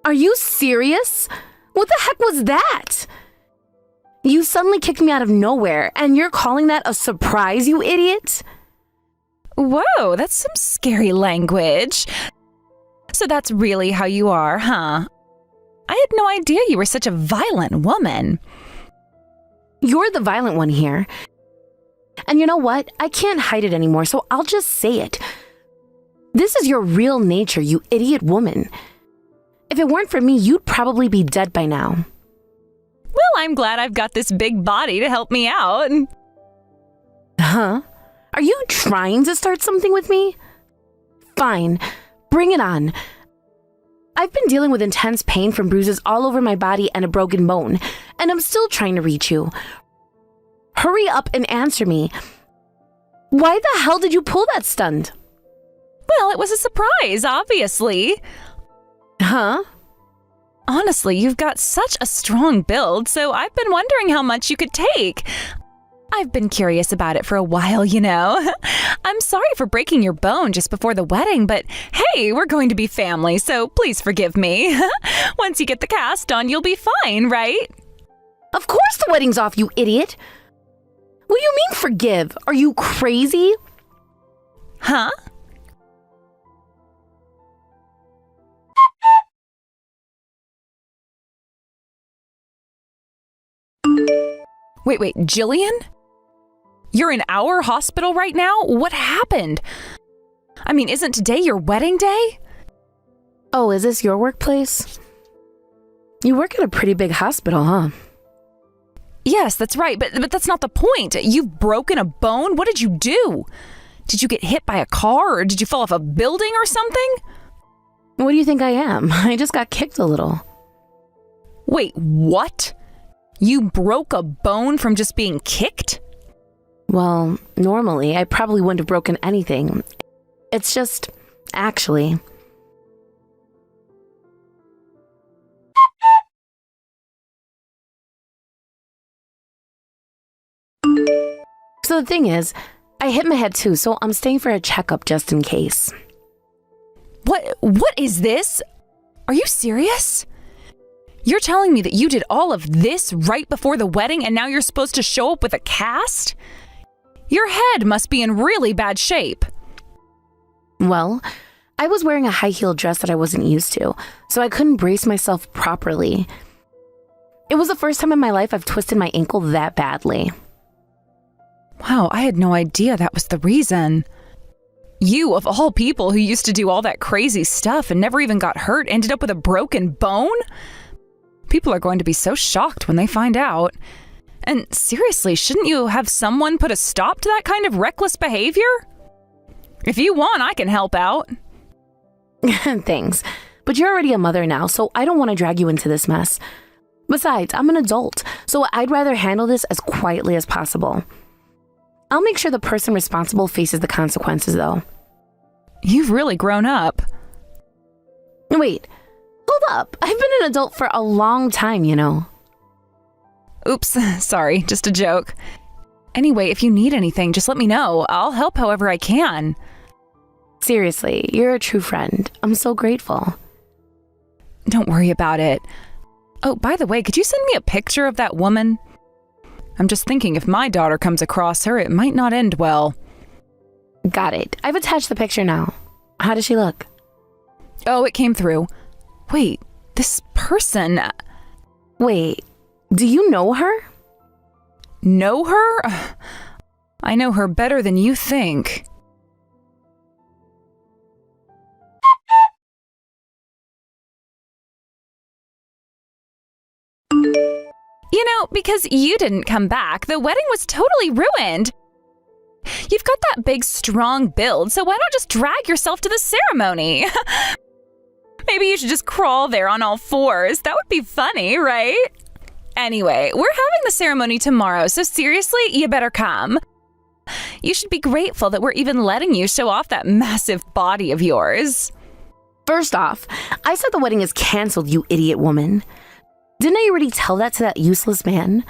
S2: Are you serious? What the heck was that? You suddenly kicked me out of nowhere, and you're calling that a surprise, you idiot?
S1: Whoa, that's some scary language. So that's really how you are, huh? I had no idea you were such a violent woman.
S2: You're the violent one here. And you know what? I can't hide it anymore, so I'll just say it. This is your real nature, you idiot woman. If it weren't for me, you'd probably be dead by now.
S1: Well, I'm glad I've got this big body to help me out.
S2: Huh? Are you trying to start something with me? Fine. Bring it on. I've been dealing with intense pain from bruises all over my body and a broken bone, and I'm still trying to reach you. Hurry up and answer me. Why the hell did you pull that stunt?
S1: Well, it was a surprise, obviously.
S2: Huh?
S1: Honestly, you've got such a strong build, so I've been wondering how much you could take. I've been curious about it for a while, you know. I'm sorry for breaking your bone just before the wedding, but hey, we're going to be family, so please forgive me. Once you get the cast on, you'll be fine, right?
S2: Of course the wedding's off, you idiot. What do you mean forgive? Are you crazy?
S1: Huh? Wait, Jillian? You're in our hospital right now? What happened? I mean, isn't today your wedding day?
S2: Oh, is this your workplace? You work at a pretty big hospital, huh?
S1: Yes, that's right, but that's not the point. You've broken a bone? What did you do? Did you get hit by a car or did you fall off a building or something?
S2: What do you think I am? I just got kicked a little.
S1: Wait, what? You broke a bone from just being kicked?
S2: Well, normally I probably wouldn't have broken anything. It's just, actually. So the thing is, I hit my head too, so I'm staying for a checkup just in case.
S1: What is this? Are you serious? You're telling me that you did all of this right before the wedding and now you're supposed to show up with a cast? Your head must be in really bad shape.
S2: Well, I was wearing a high-heeled dress that I wasn't used to, so I couldn't brace myself properly. It was the first time in my life I've twisted my ankle that badly.
S1: Wow, I had no idea that was the reason. You, of all people who used to do all that crazy stuff and never even got hurt, ended up with a broken bone? People are going to be so shocked when they find out. And seriously, shouldn't you have someone put a stop to that kind of reckless behavior? If you want, I can help out.
S2: Thanks. But you're already a mother now, so I don't want to drag you into this mess. Besides, I'm an adult, so I'd rather handle this as quietly as possible. I'll make sure the person responsible faces the consequences, though.
S1: You've really grown up.
S2: Wait, hold up. I've been an adult for a long time, you know.
S1: Oops, sorry, just a joke. Anyway, if you need anything, just let me know. I'll help however I can.
S2: Seriously, you're a true friend. I'm so grateful.
S1: Don't worry about it. Oh, by the way, could you send me a picture of that woman? I'm just thinking if my daughter comes across her, it might not end well.
S2: Got it. I've attached the picture now. How does she look?
S1: Oh, it came through. Wait, this person...
S2: Wait, do you know her?
S1: Know her? I know her better than you think. You know, because you didn't come back, the wedding was totally ruined. You've got that big, strong build, so why not just drag yourself to the ceremony? Maybe you should just crawl there on all fours. That would be funny, right? Anyway, we're having the ceremony tomorrow, so seriously, you better come. You should be grateful that we're even letting you show off that massive body of yours.
S2: First off, I said the wedding is canceled, you idiot woman. Didn't I already tell that to that useless man?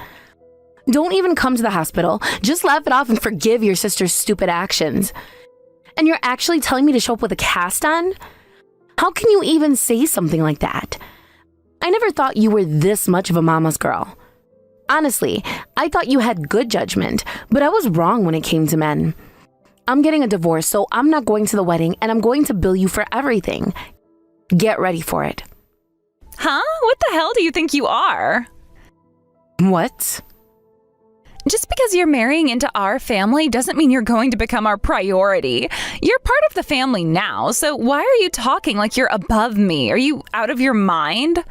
S2: Don't even come to the hospital. Just laugh it off and forgive your sister's stupid actions. And you're actually telling me to show up with a cast on? How can you even say something like that? I never thought you were this much of a mama's girl. Honestly, I thought you had good judgment, but I was wrong when it came to men. I'm getting a divorce, so I'm not going to the wedding, and I'm going to bill you for everything. Get ready for it.
S1: Huh? What the hell do you think you are?
S2: What?
S1: Just because you're marrying into our family doesn't mean you're going to become our priority. You're part of the family now, so why are you talking like you're above me? Are you out of your mind?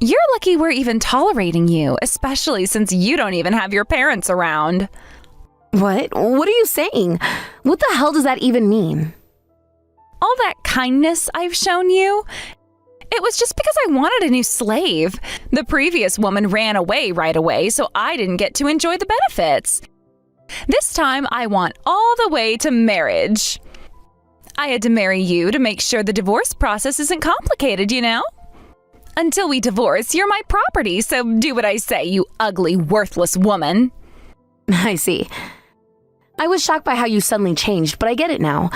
S1: You're lucky we're even tolerating you, especially since you don't even have your parents around.
S2: What? What are you saying? What the hell does that even mean?
S1: All that kindness I've shown you, it was just because I wanted a new slave. The previous woman ran away right away, so I didn't get to enjoy the benefits. This time, I want all the way to marriage. I had to marry you to make sure the divorce process isn't complicated, you know? Until we divorce, you're my property, so do what I say, you ugly, worthless woman.
S2: I see. I was shocked by how you suddenly changed, but I get it now.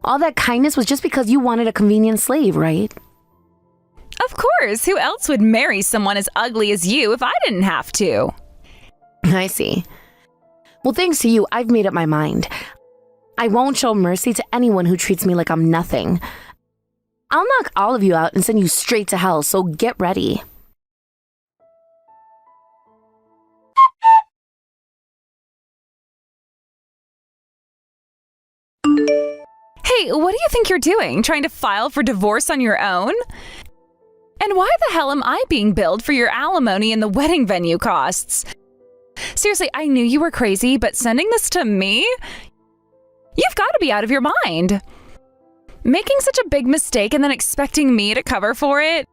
S2: All that kindness was just because you wanted a convenient slave, right?
S1: Of course, who else would marry someone as ugly as you if I didn't have to?
S2: I see. Well, thanks to you, I've made up my mind. I won't show mercy to anyone who treats me like I'm nothing. I'll knock all of you out and send you straight to hell, so get ready.
S1: Hey, what do you think you're doing? Trying to file for divorce on your own? And why the hell am I being billed for your alimony and the wedding venue costs? Seriously, I knew you were crazy, but sending this to me? You've got to be out of your mind. Making such a big mistake and then expecting me to cover for it?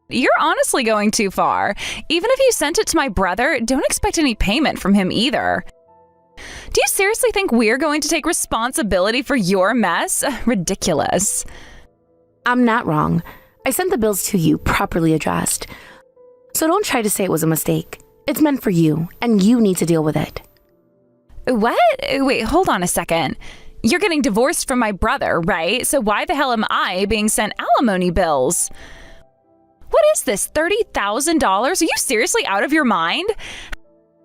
S1: You're honestly going too far. Even if you sent it to my brother, don't expect any payment from him either. Do you seriously think we're going to take responsibility for your mess? Ridiculous.
S2: I'm not wrong. I sent the bills to you, properly addressed. So don't try to say it was a mistake. It's meant for you, and you need to deal with it.
S1: What? Wait, hold on a second. You're getting divorced from my brother, right? So why the hell am I being sent alimony bills? What is this, $30,000? Are you seriously out of your mind?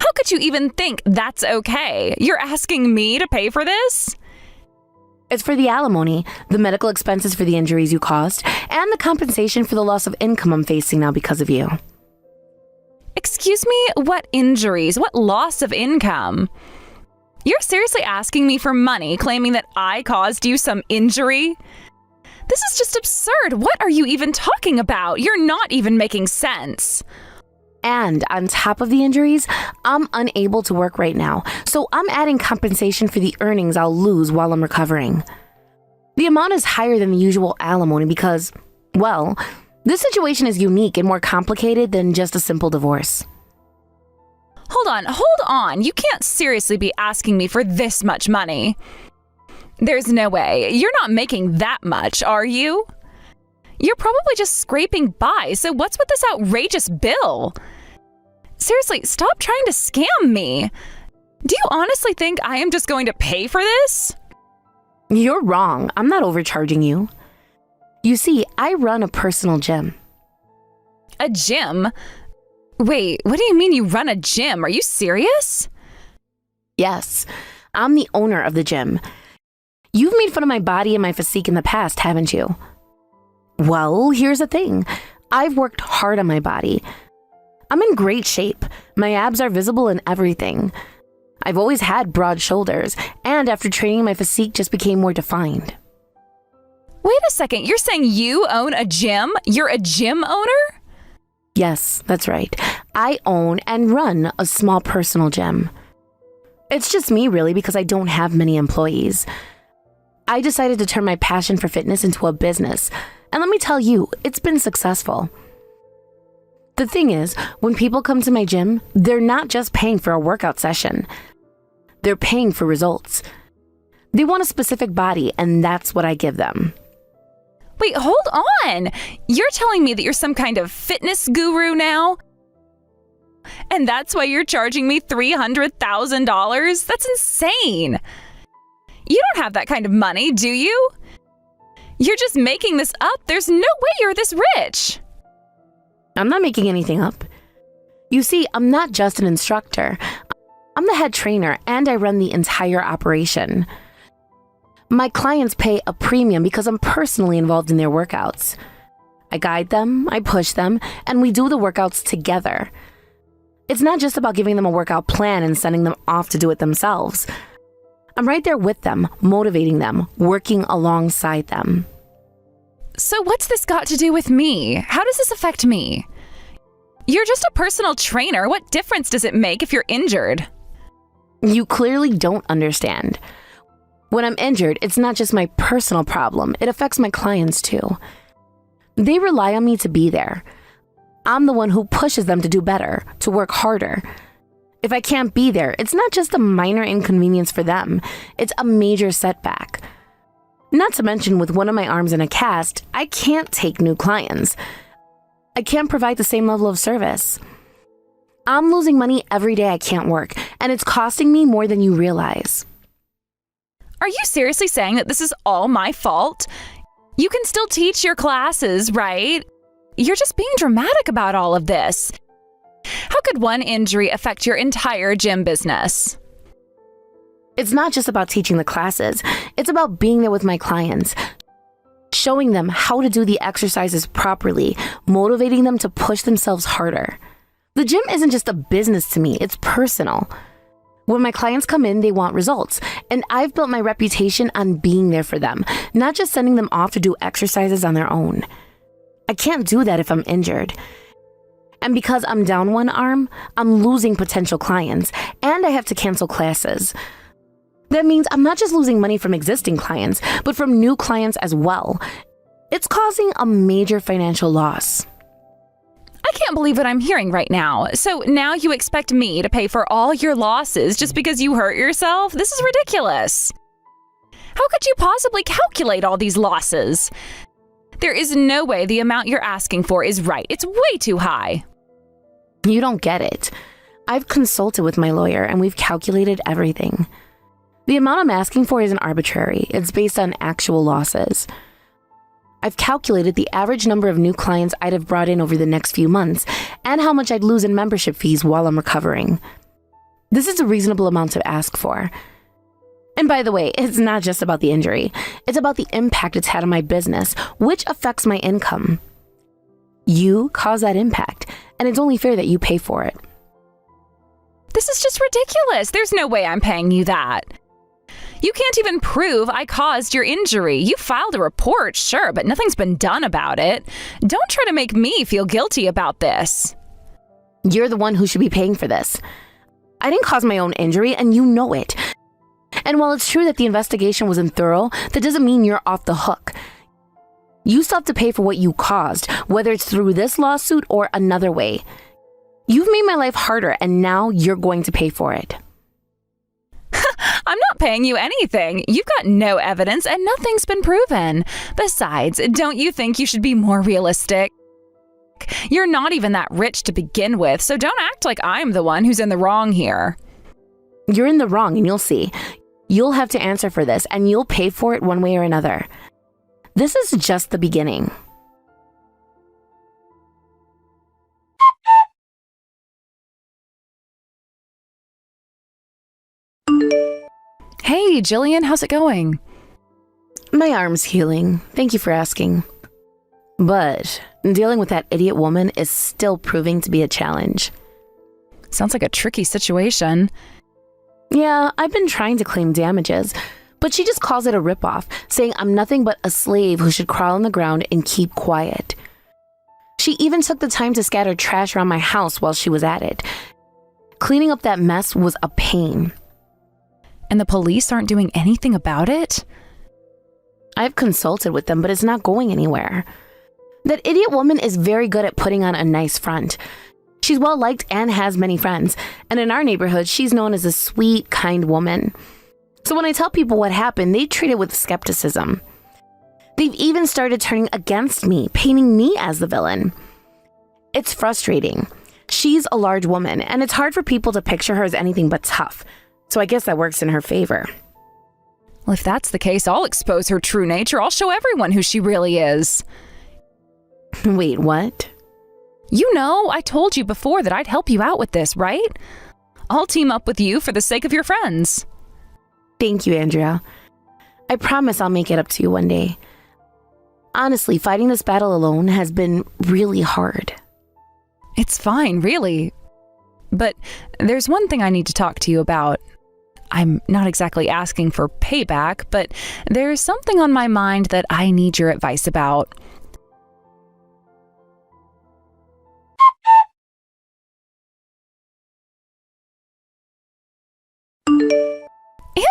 S1: How could you even think that's okay? You're asking me to pay for this?
S2: It's for the alimony, the medical expenses for the injuries you caused, and the compensation for the loss of income I'm facing now because of you.
S1: Excuse me? What injuries? What loss of income? You're seriously asking me for money, claiming that I caused you some injury? This is just absurd. What are you even talking about? You're not even making sense.
S2: And on top of the injuries, I'm unable to work right now, so I'm adding compensation for the earnings I'll lose while I'm recovering. The amount is higher than the usual alimony because, well, this situation is unique and more complicated than just a simple divorce.
S1: Hold on. You can't seriously be asking me for this much money. There's no way. You're not making that much, are you? You're probably just scraping by, so what's with this outrageous bill? Seriously, stop trying to scam me. Do you honestly think I am just going to pay for this?
S2: You're wrong. I'm not overcharging you. You see, I run a personal gym.
S1: A gym? Wait, what do you mean you run a gym? Are you serious?
S2: Yes, I'm the owner of the gym. You've made fun of my body and my physique in the past, haven't you? Well, here's the thing. I've worked hard on my body. I'm in great shape. My abs are visible in everything. I've always had broad shoulders, and after training, my physique just became more defined.
S1: Wait a second, you're saying you own a gym? You're a gym owner?
S2: Yes, that's right. I own and run a small personal gym. It's just me, really, because I don't have many employees. I decided to turn my passion for fitness into a business, and let me tell you, it's been successful. The thing is, when people come to my gym, they're not just paying for a workout session. They're paying for results. They want a specific body, and that's what I give them.
S1: Wait, hold on! You're telling me that you're some kind of fitness guru now? And that's why you're charging me $300,000? That's insane! You don't have that kind of money, do you? You're just making this up. There's no way you're this rich.
S2: I'm not making anything up. You see, I'm not just an instructor. I'm the head trainer, and I run the entire operation. My clients pay a premium because I'm personally involved in their workouts. I guide them, I push them, and we do the workouts together. It's not just about giving them a workout plan and sending them off to do it themselves. I'm right there with them, motivating them, working alongside them.
S1: So what's this got to do with me? How does this affect me? You're just a personal trainer. What difference does it make if you're injured?
S2: You clearly don't understand. When I'm injured, it's not just my personal problem. It affects my clients too. They rely on me to be there. I'm the one who pushes them to do better, to work harder. If I can't be there, it's not just a minor inconvenience for them. It's a major setback. Not to mention, with one of my arms in a cast, I can't take new clients. I can't provide the same level of service. I'm losing money every day I can't work, and it's costing me more than you realize.
S1: Are you seriously saying that this is all my fault? You can still teach your classes, right? You're just being dramatic about all of this. How could one injury affect your entire gym business?
S2: It's not just about teaching the classes. It's about being there with my clients, showing them how to do the exercises properly, motivating them to push themselves harder. The gym isn't just a business to me, it's personal. When my clients come in, they want results, and I've built my reputation on being there for them, not just sending them off to do exercises on their own. I can't do that if I'm injured. And because I'm down one arm, I'm losing potential clients, and I have to cancel classes. That means I'm not just losing money from existing clients, but from new clients as well. It's causing a major financial loss.
S1: I can't believe what I'm hearing right now. So now you expect me to pay for all your losses just because you hurt yourself? This is ridiculous. How could you possibly calculate all these losses? There is no way the amount you're asking for is right. It's way too high.
S2: You don't get it. I've consulted with my lawyer and we've calculated everything. The amount I'm asking for isn't arbitrary. It's based on actual losses. I've calculated the average number of new clients I'd have brought in over the next few months and how much I'd lose in membership fees while I'm recovering. This is a reasonable amount to ask for. And by the way, it's not just about the injury. It's about the impact it's had on my business, which affects my income. You cause that impact, and it's only fair that you pay for it.
S1: This is just ridiculous. There's no way I'm paying you that. You can't even prove I caused your injury. You filed a report, sure, but nothing's been done about it. Don't try to make me feel guilty about this.
S2: You're the one who should be paying for this. I didn't cause my own injury, and you know it. And while it's true that the investigation wasn't thorough, that doesn't mean you're off the hook. You still have to pay for what you caused, whether it's through this lawsuit or another way. You've made my life harder, and now you're going to pay for it.
S1: I'm not paying you anything. You've got no evidence and nothing's been proven. Besides, don't you think you should be more realistic? You're not even that rich to begin with, so don't act like I'm the one who's in the wrong here.
S2: You're in the wrong, and you'll see. You'll have to answer for this, and you'll pay for it one way or another. This is just the beginning.
S1: Hey, Jillian, how's it going?
S2: My arm's healing. Thank you for asking. But dealing with that idiot woman is still proving to be a challenge.
S1: Sounds like a tricky situation.
S2: Yeah, I've been trying to claim damages, but she just calls it a ripoff, saying I'm nothing but a slave who should crawl on the ground and keep quiet. She even took the time to scatter trash around my house while she was at it. Cleaning up that mess was a pain.
S1: And the police aren't doing anything about it?
S2: I've consulted with them, but it's not going anywhere. That idiot woman is very good at putting on a nice front. She's well-liked and has many friends, and in our neighborhood, she's known as a sweet, kind woman. So when I tell people what happened, they treat it with skepticism. They've even started turning against me, painting me as the villain. It's frustrating. She's a large woman, and it's hard for people to picture her as anything but tough. So I guess that works in her favor.
S1: Well, if that's the case, I'll expose her true nature. I'll show everyone who she really is.
S2: Wait, what?
S1: You know, I told you before that I'd help you out with this, right? I'll team up with you for the sake of your friends.
S2: Thank you, Andrea. I promise I'll make it up to you one day. Honestly, fighting this battle alone has been really hard.
S1: It's fine, really. But there's one thing I need to talk to you about. I'm not exactly asking for payback, but there's something on my mind that I need your advice about.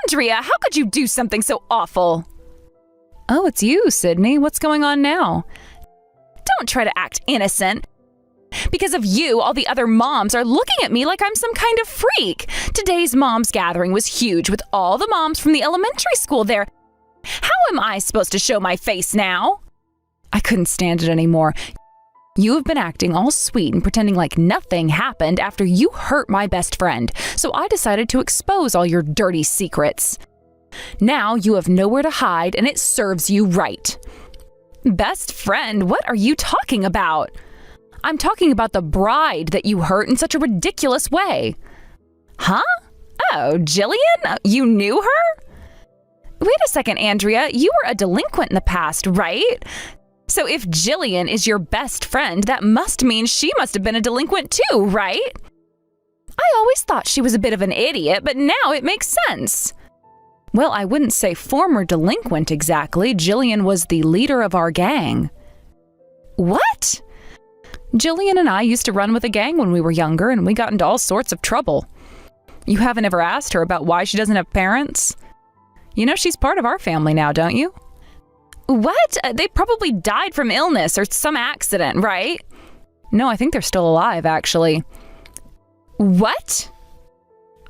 S1: Andrea, how could you do something so awful? Oh, it's you, Sydney. What's going on now? Don't try to act innocent. Because of you, all the other moms are looking at me like I'm some kind of freak. Today's moms gathering was huge with all the moms from the elementary school there. How am I supposed to show my face now? I couldn't stand it anymore. You have been acting all sweet and pretending like nothing happened after you hurt my best friend, so I decided to expose all your dirty secrets. Now you have nowhere to hide and it serves you right. Best friend, what are you talking about? I'm talking about the bride that you hurt in such a ridiculous way. Huh? Oh, Jillian? You knew her? Wait a second, Andrea. You were a delinquent in the past, right? So if Jillian is your best friend, that must mean she must have been a delinquent too, right? I always thought she was a bit of an idiot, but now it makes sense. Well, I wouldn't say former delinquent exactly. Jillian was the leader of our gang. What? Jillian and I used to run with a gang when we were younger, and we got into all sorts of trouble. You haven't ever asked her about why she doesn't have parents? You know she's part of our family now, don't you? What? They probably died from illness or some accident, right? No, I think they're still alive, actually. What?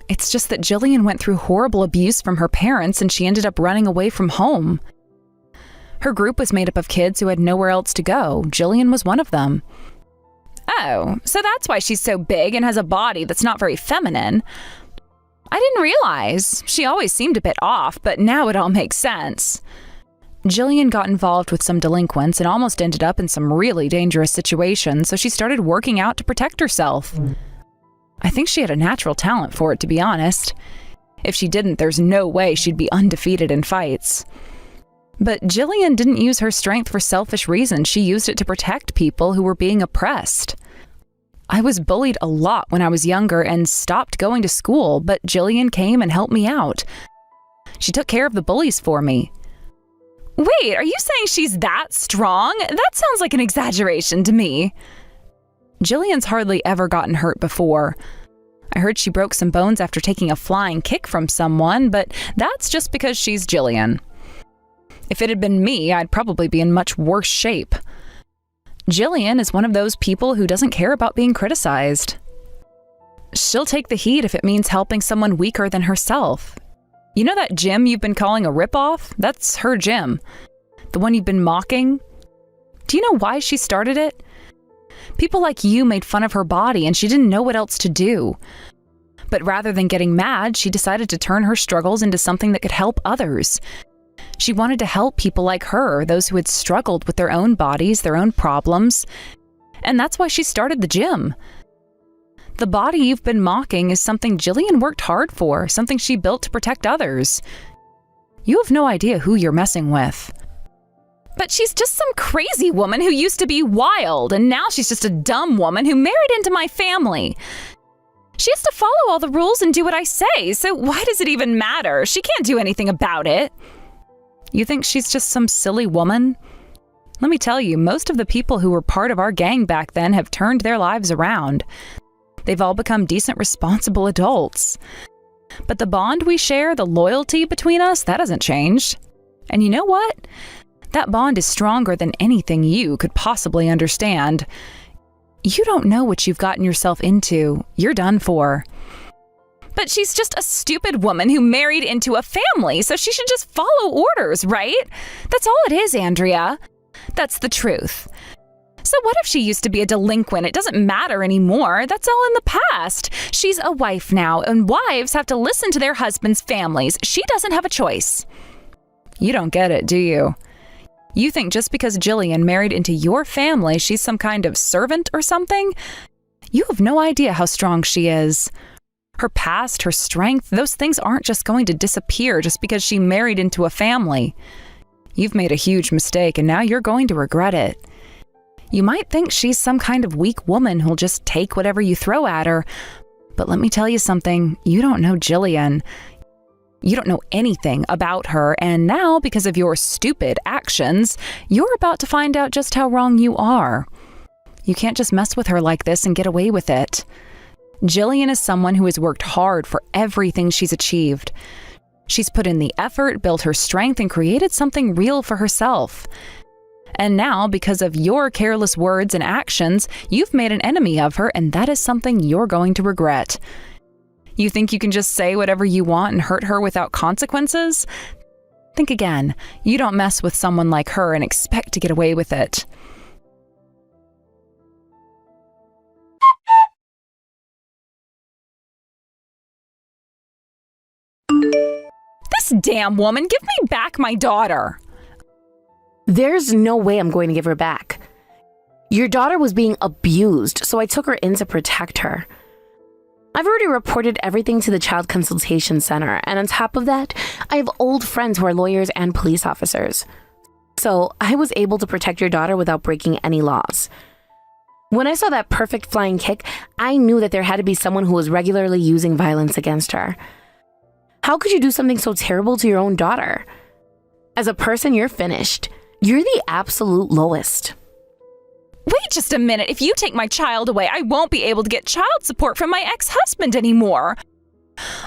S1: It's just that Jillian went through horrible abuse from her parents, and she ended up running away from home. Her group was made up of kids who had nowhere else to go. Jillian was one of them. Oh, so that's why she's so big and has a body that's not very feminine. I didn't realize. She always seemed a bit off, but now it all makes sense. Jillian got involved with some delinquents and almost ended up in some really dangerous situations, so she started working out to protect herself. I think she had a natural talent for it, to be honest. If she didn't, there's no way she'd be undefeated in fights. But Jillian didn't use her strength for selfish reasons. She used it to protect people who were being oppressed. I was bullied a lot when I was younger and stopped going to school, but Jillian came and helped me out. She took care of the bullies for me. Wait, are you saying she's that strong? That sounds like an exaggeration to me. Jillian's hardly ever gotten hurt before. I heard she broke some bones after taking a flying kick from someone, but that's just because she's Jillian. If it had been me, I'd probably be in much worse shape. Jillian is one of those people who doesn't care about being criticized. She'll take the heat if it means helping someone weaker than herself. You know that gym you've been calling a ripoff? That's her gym. The one you've been mocking? Do you know why she started it? People like you made fun of her body and she didn't know what else to do. But rather than getting mad, she decided to turn her struggles into something that could help others. She wanted to help people like her, those who had struggled with their own bodies, their own problems. And that's why she started the gym. The body you've been mocking is something Jillian worked hard for, something she built to protect others. You have no idea who you're messing with. But she's just some crazy woman who used to be wild, and now she's just a dumb woman who married into my family. She has to follow all the rules and do what I say, so why does it even matter? She can't do anything about it. You think she's just some silly woman? Let me tell you, most of the people who were part of our gang back then have turned their lives around. They've all become decent, responsible adults. But the bond we share, the loyalty between us, that hasn't changed. And you know what? That bond is stronger than anything you could possibly understand. You don't know what you've gotten yourself into. You're done for. But she's just a stupid woman who married into a family, so she should just follow orders, right? That's all it is, Andrea. That's the truth. So what if she used to be a delinquent? It doesn't matter anymore. That's all in the past. She's a wife now, and wives have to listen to their husbands' families. She doesn't have a choice. You don't get it, do you? You think just because Jillian married into your family, she's some kind of servant or something? You have no idea how strong she is. Her past, her strength, those things aren't just going to disappear just because she married into a family. You've made a huge mistake, and now you're going to regret it. You might think she's some kind of weak woman who'll just take whatever you throw at her, but let me tell you something, you don't know Jillian. You don't know anything about her, and now, because of your stupid actions, you're about to find out just how wrong you are. You can't just mess with her like this and get away with it. Jillian is someone who has worked hard for everything she's achieved. She's put in the effort, built her strength, and created something real for herself. And now, because of your careless words and actions, you've made an enemy of her, and that is something you're going to regret. You think you can just say whatever you want and hurt her without consequences? Think again. You don't mess with someone like her and expect to get away with it. This damn woman, give me back my daughter.
S2: There's no way I'm going to give her back. Your daughter was being abused, so I took her in to protect her. I've already reported everything to the Child Consultation Center, and on top of that, I have old friends who are lawyers and police officers. So I was able to protect your daughter without breaking any laws. When I saw that perfect flying kick, I knew that there had to be someone who was regularly using violence against her. How could you do something so terrible to your own daughter? As a person, you're finished. You're the absolute lowest.
S1: Wait just a minute. If you take my child away, I won't be able to get child support from my ex-husband anymore.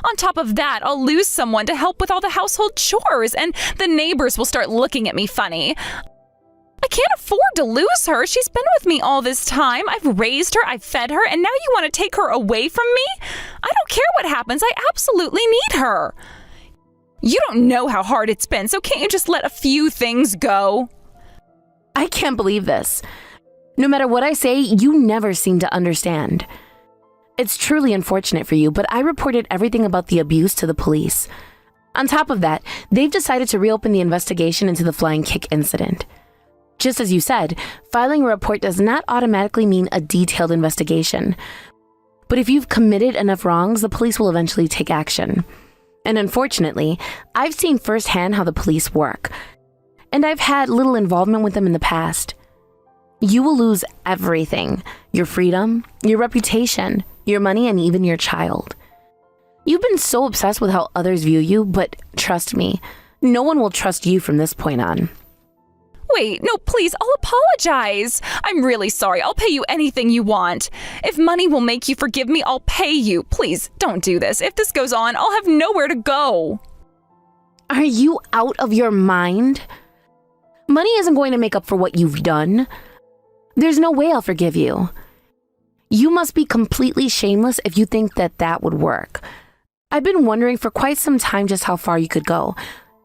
S1: On top of that, I'll lose someone to help with all the household chores, and the neighbors will start looking at me funny. I can't afford to lose her. She's been with me all this time. I've raised her, I've fed her, and now you want to take her away from me? I don't care what happens. I absolutely need her. You don't know how hard it's been, so can't you just let a few things go?
S2: I can't believe this. No matter what I say, you never seem to understand. It's truly unfortunate for you, but I reported everything about the abuse to the police. On top of that, they've decided to reopen the investigation into the flying kick incident. Just as you said, filing a report does not automatically mean a detailed investigation. But if you've committed enough wrongs, the police will eventually take action. And unfortunately, I've seen firsthand how the police work, and I've had little involvement with them in the past. You will lose everything: your freedom, your reputation, your money, and even your child. You've been so obsessed with how others view you, but trust me, no one will trust you from this point on.
S1: Wait, no, please, I'll apologize. I'm really sorry. I'll pay you anything you want. If money will make you forgive me, I'll pay you. Please, don't do this. If this goes on, I'll have nowhere to go.
S2: Are you out of your mind? Money isn't going to make up for what you've done. There's no way I'll forgive you. You must be completely shameless if you think that that would work. I've been wondering for quite some time just how far you could go,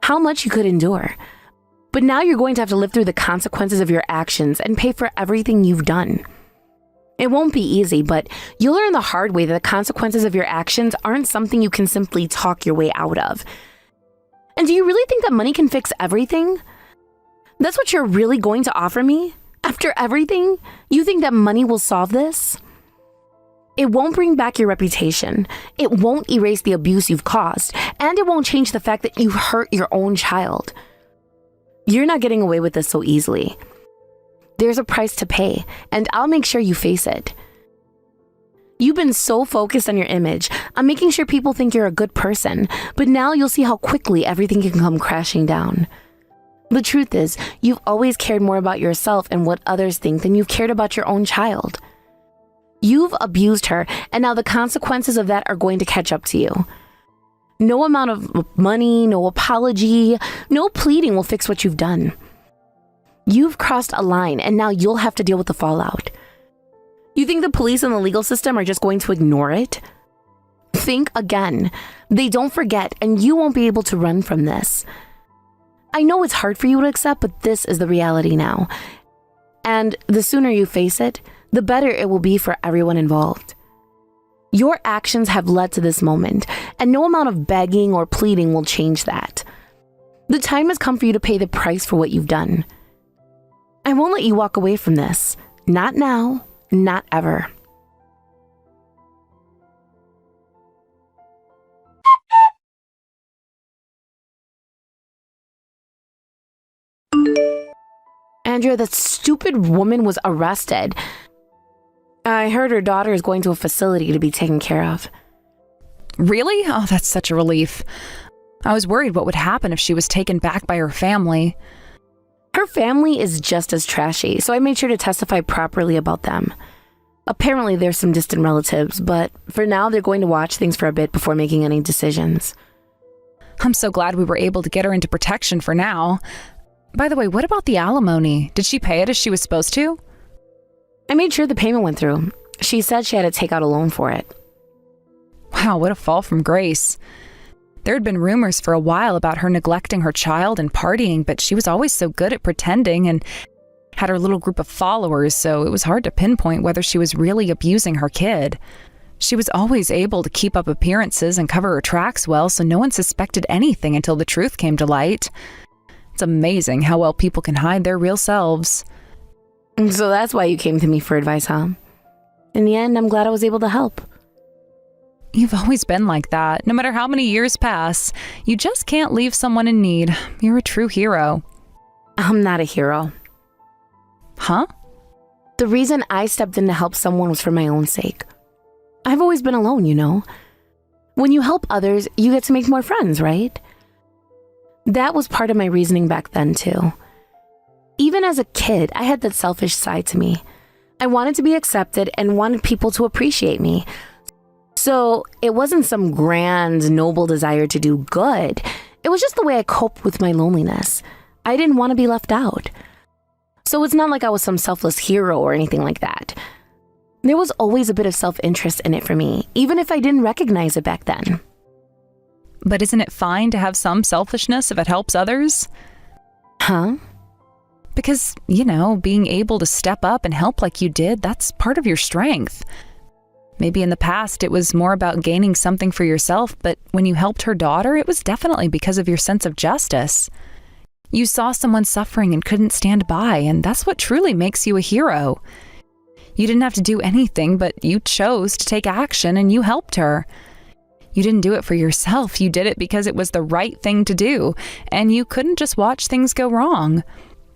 S2: how much you could endure. But now you're going to have to live through the consequences of your actions and pay for everything you've done. It won't be easy, but you'll learn the hard way that the consequences of your actions aren't something you can simply talk your way out of. And do you really think that money can fix everything? That's what you're really going to offer me? After everything, you think that money will solve this? It won't bring back your reputation. It won't erase the abuse you've caused. And it won't change the fact that you hurt your own child. You're not getting away with this so easily. There's a price to pay, and I'll make sure you face it. You've been so focused on your image, on making sure people think you're a good person, but now you'll see how quickly everything can come crashing down. The truth is, you've always cared more about yourself and what others think than you've cared about your own child. You've abused her, and now the consequences of that are going to catch up to you. No amount of money, no apology, no pleading will fix what you've done. You've crossed a line, and now you'll have to deal with the fallout. You think the police and the legal system are just going to ignore it? Think again. They don't forget, and you won't be able to run from this. I know it's hard for you to accept, but this is the reality now. And the sooner you face it, the better it will be for everyone involved. Your actions have led to this moment, and no amount of begging or pleading will change that. The time has come for you to pay the price for what you've done. I won't let you walk away from this. Not now, not ever. Andrea, that stupid woman was arrested. I heard her daughter is going to a facility to be taken care of.
S1: Really? Oh, that's such a relief. I was worried what would happen if she was taken back by her family.
S2: Her family is just as trashy, so I made sure to testify properly about them. Apparently, there's some distant relatives, but for now, they're going to watch things for a bit before making any decisions.
S1: I'm so glad we were able to get her into protection for now. By the way, what about the alimony? Did she pay it as she was supposed to?
S2: I made sure the payment went through. She said she had to take out a loan for it.
S1: Wow, what a fall from grace. There had been rumors for a while about her neglecting her child and partying, but she was always so good at pretending and had her little group of followers, so it was hard to pinpoint whether she was really abusing her kid. She was always able to keep up appearances and cover her tracks well, so no one suspected anything until the truth came to light. It's amazing how well people can hide their real selves.
S2: So that's why you came to me for advice, huh? In the end, I'm glad I was able to help.
S1: You've always been like that. No matter how many years pass, you just can't leave someone in need. You're a true hero.
S2: I'm not a hero.
S1: Huh?
S2: The reason I stepped in to help someone was for my own sake. I've always been alone, you know. When you help others, you get to make more friends, right? That was part of my reasoning back then, too. Even as a kid, I had that selfish side to me. I wanted to be accepted and wanted people to appreciate me. So it wasn't some grand, noble desire to do good. It was just the way I coped with my loneliness. I didn't want to be left out. So it's not like I was some selfless hero or anything like that. There was always a bit of self-interest in it for me, even if I didn't recognize it back then.
S1: But isn't it fine to have some selfishness if it helps others?
S2: Huh?
S1: Because, being able to step up and help like you did, that's part of your strength. Maybe in the past it was more about gaining something for yourself, but when you helped her daughter, it was definitely because of your sense of justice. You saw someone suffering and couldn't stand by, and that's what truly makes you a hero. You didn't have to do anything, but you chose to take action and you helped her. You didn't do it for yourself, you did it because it was the right thing to do, and you couldn't just watch things go wrong.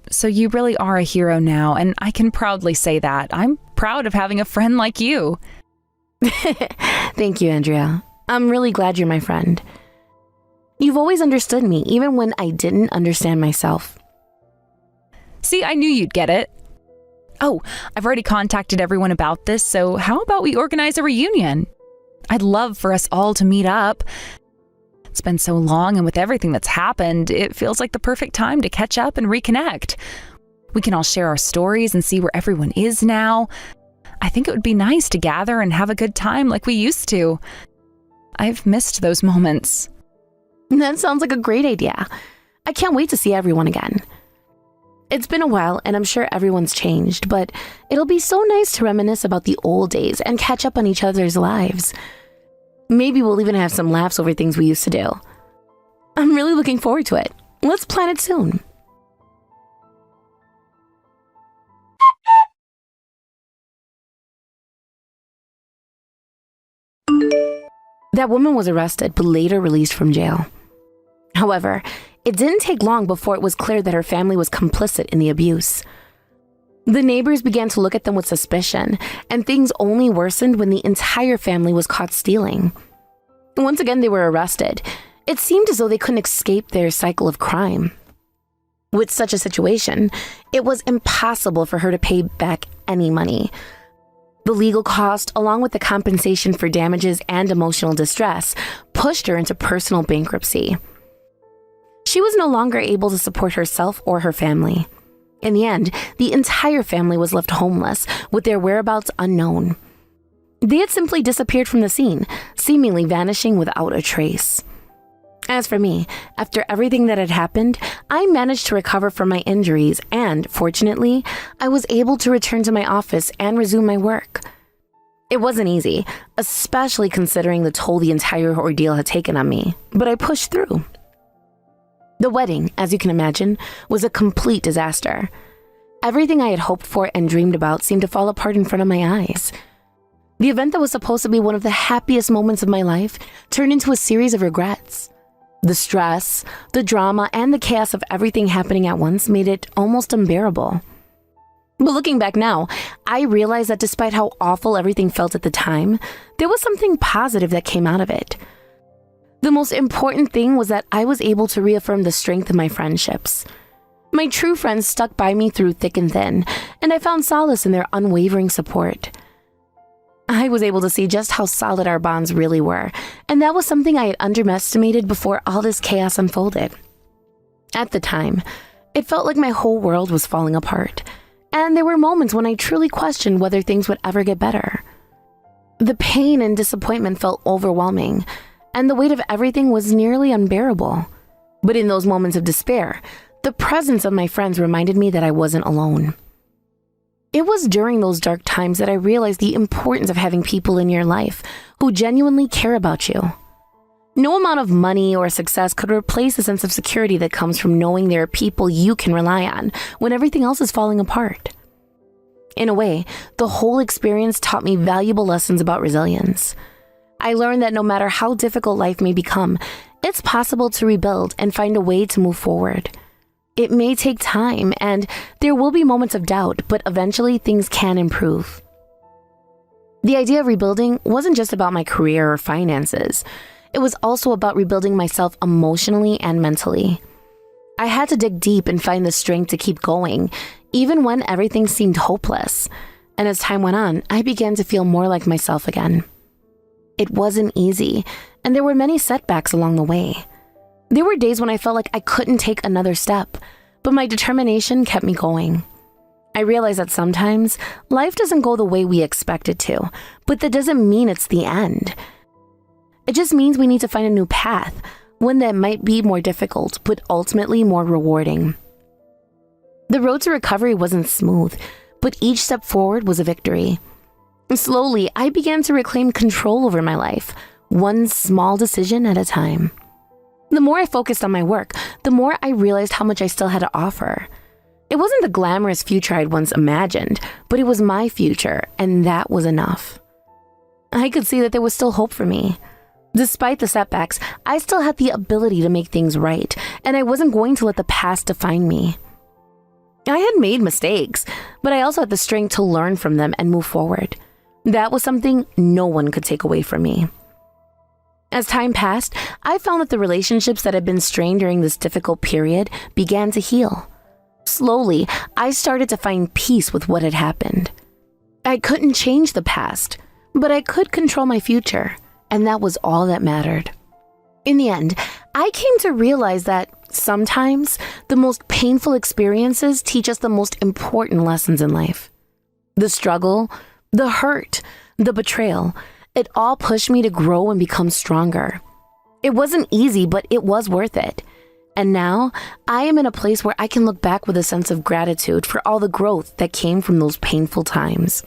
S1: So you really are a hero now, and I can proudly say that. I'm proud of having a friend like you.
S2: Thank you, Andrea. I'm really glad you're my friend. You've always understood me, even when I didn't understand myself.
S1: See, I knew you'd get it. Oh, I've already contacted everyone about this, so how about we organize a reunion? I'd love for us all to meet up. It's been so long, and with everything that's happened, it feels like the perfect time to catch up and reconnect. We can all share our stories and see where everyone is now. I think it would be nice to gather and have a good time like we used to. I've missed those moments.
S2: That sounds like a great idea. I can't wait to see everyone again. It's been a while, and I'm sure everyone's changed, but it'll be so nice to reminisce about the old days and catch up on each other's lives. Maybe we'll even have some laughs over things we used to do. I'm really looking forward to it. Let's plan it soon. That woman was arrested, but later released from jail. However, it didn't take long before it was clear that her family was complicit in the abuse. The neighbors began to look at them with suspicion, and things only worsened when the entire family was caught stealing. Once again, they were arrested. It seemed as though they couldn't escape their cycle of crime. With such a situation, it was impossible for her to pay back any money. The legal cost, along with the compensation for damages and emotional distress, pushed her into personal bankruptcy. She was no longer able to support herself or her family. In the end, the entire family was left homeless, with their whereabouts unknown. They had simply disappeared from the scene, seemingly vanishing without a trace. As for me, after everything that had happened, I managed to recover from my injuries and, fortunately, I was able to return to my office and resume my work. It wasn't easy, especially considering the toll the entire ordeal had taken on me, but I pushed through. The wedding, as you can imagine, was a complete disaster. Everything I had hoped for and dreamed about seemed to fall apart in front of my eyes. The event that was supposed to be one of the happiest moments of my life turned into a series of regrets. The stress, the drama, and the chaos of everything happening at once made it almost unbearable. But looking back now, I realized that despite how awful everything felt at the time, there was something positive that came out of it. The most important thing was that I was able to reaffirm the strength of my friendships. My true friends stuck by me through thick and thin, and I found solace in their unwavering support. I was able to see just how solid our bonds really were, and that was something I had underestimated before all this chaos unfolded. At the time, it felt like my whole world was falling apart, and there were moments when I truly questioned whether things would ever get better. The pain and disappointment felt overwhelming, and the weight of everything was nearly unbearable. But in those moments of despair, the presence of my friends reminded me that I wasn't alone. It was during those dark times that I realized the importance of having people in your life who genuinely care about you. No amount of money or success could replace the sense of security that comes from knowing there are people you can rely on when everything else is falling apart. In a way, the whole experience taught me valuable lessons about resilience. I learned that no matter how difficult life may become, it's possible to rebuild and find a way to move forward. It may take time, and there will be moments of doubt, but eventually things can improve. The idea of rebuilding wasn't just about my career or finances. It was also about rebuilding myself emotionally and mentally. I had to dig deep and find the strength to keep going, even when everything seemed hopeless. And as time went on, I began to feel more like myself again. It wasn't easy, and there were many setbacks along the way. There were days when I felt like I couldn't take another step, but my determination kept me going. I realized that sometimes life doesn't go the way we expect it to, but that doesn't mean it's the end. It just means we need to find a new path, one that might be more difficult, but ultimately more rewarding. The road to recovery wasn't smooth, but each step forward was a victory. Slowly, I began to reclaim control over my life, one small decision at a time. The more I focused on my work, the more I realized how much I still had to offer. It wasn't the glamorous future I'd once imagined, but it was my future, and that was enough. I could see that there was still hope for me. Despite the setbacks, I still had the ability to make things right, and I wasn't going to let the past define me. I had made mistakes, but I also had the strength to learn from them and move forward. That was something no one could take away from me. As time passed, I found that the relationships that had been strained during this difficult period began to heal. Slowly, I started to find peace with what had happened. I couldn't change the past, but I could control my future, and that was all that mattered. In the end, I came to realize that sometimes the most painful experiences teach us the most important lessons in life. The struggle, the hurt, the betrayal, it all pushed me to grow and become stronger. It wasn't easy, but it was worth it. And now, I am in a place where I can look back with a sense of gratitude for all the growth that came from those painful times.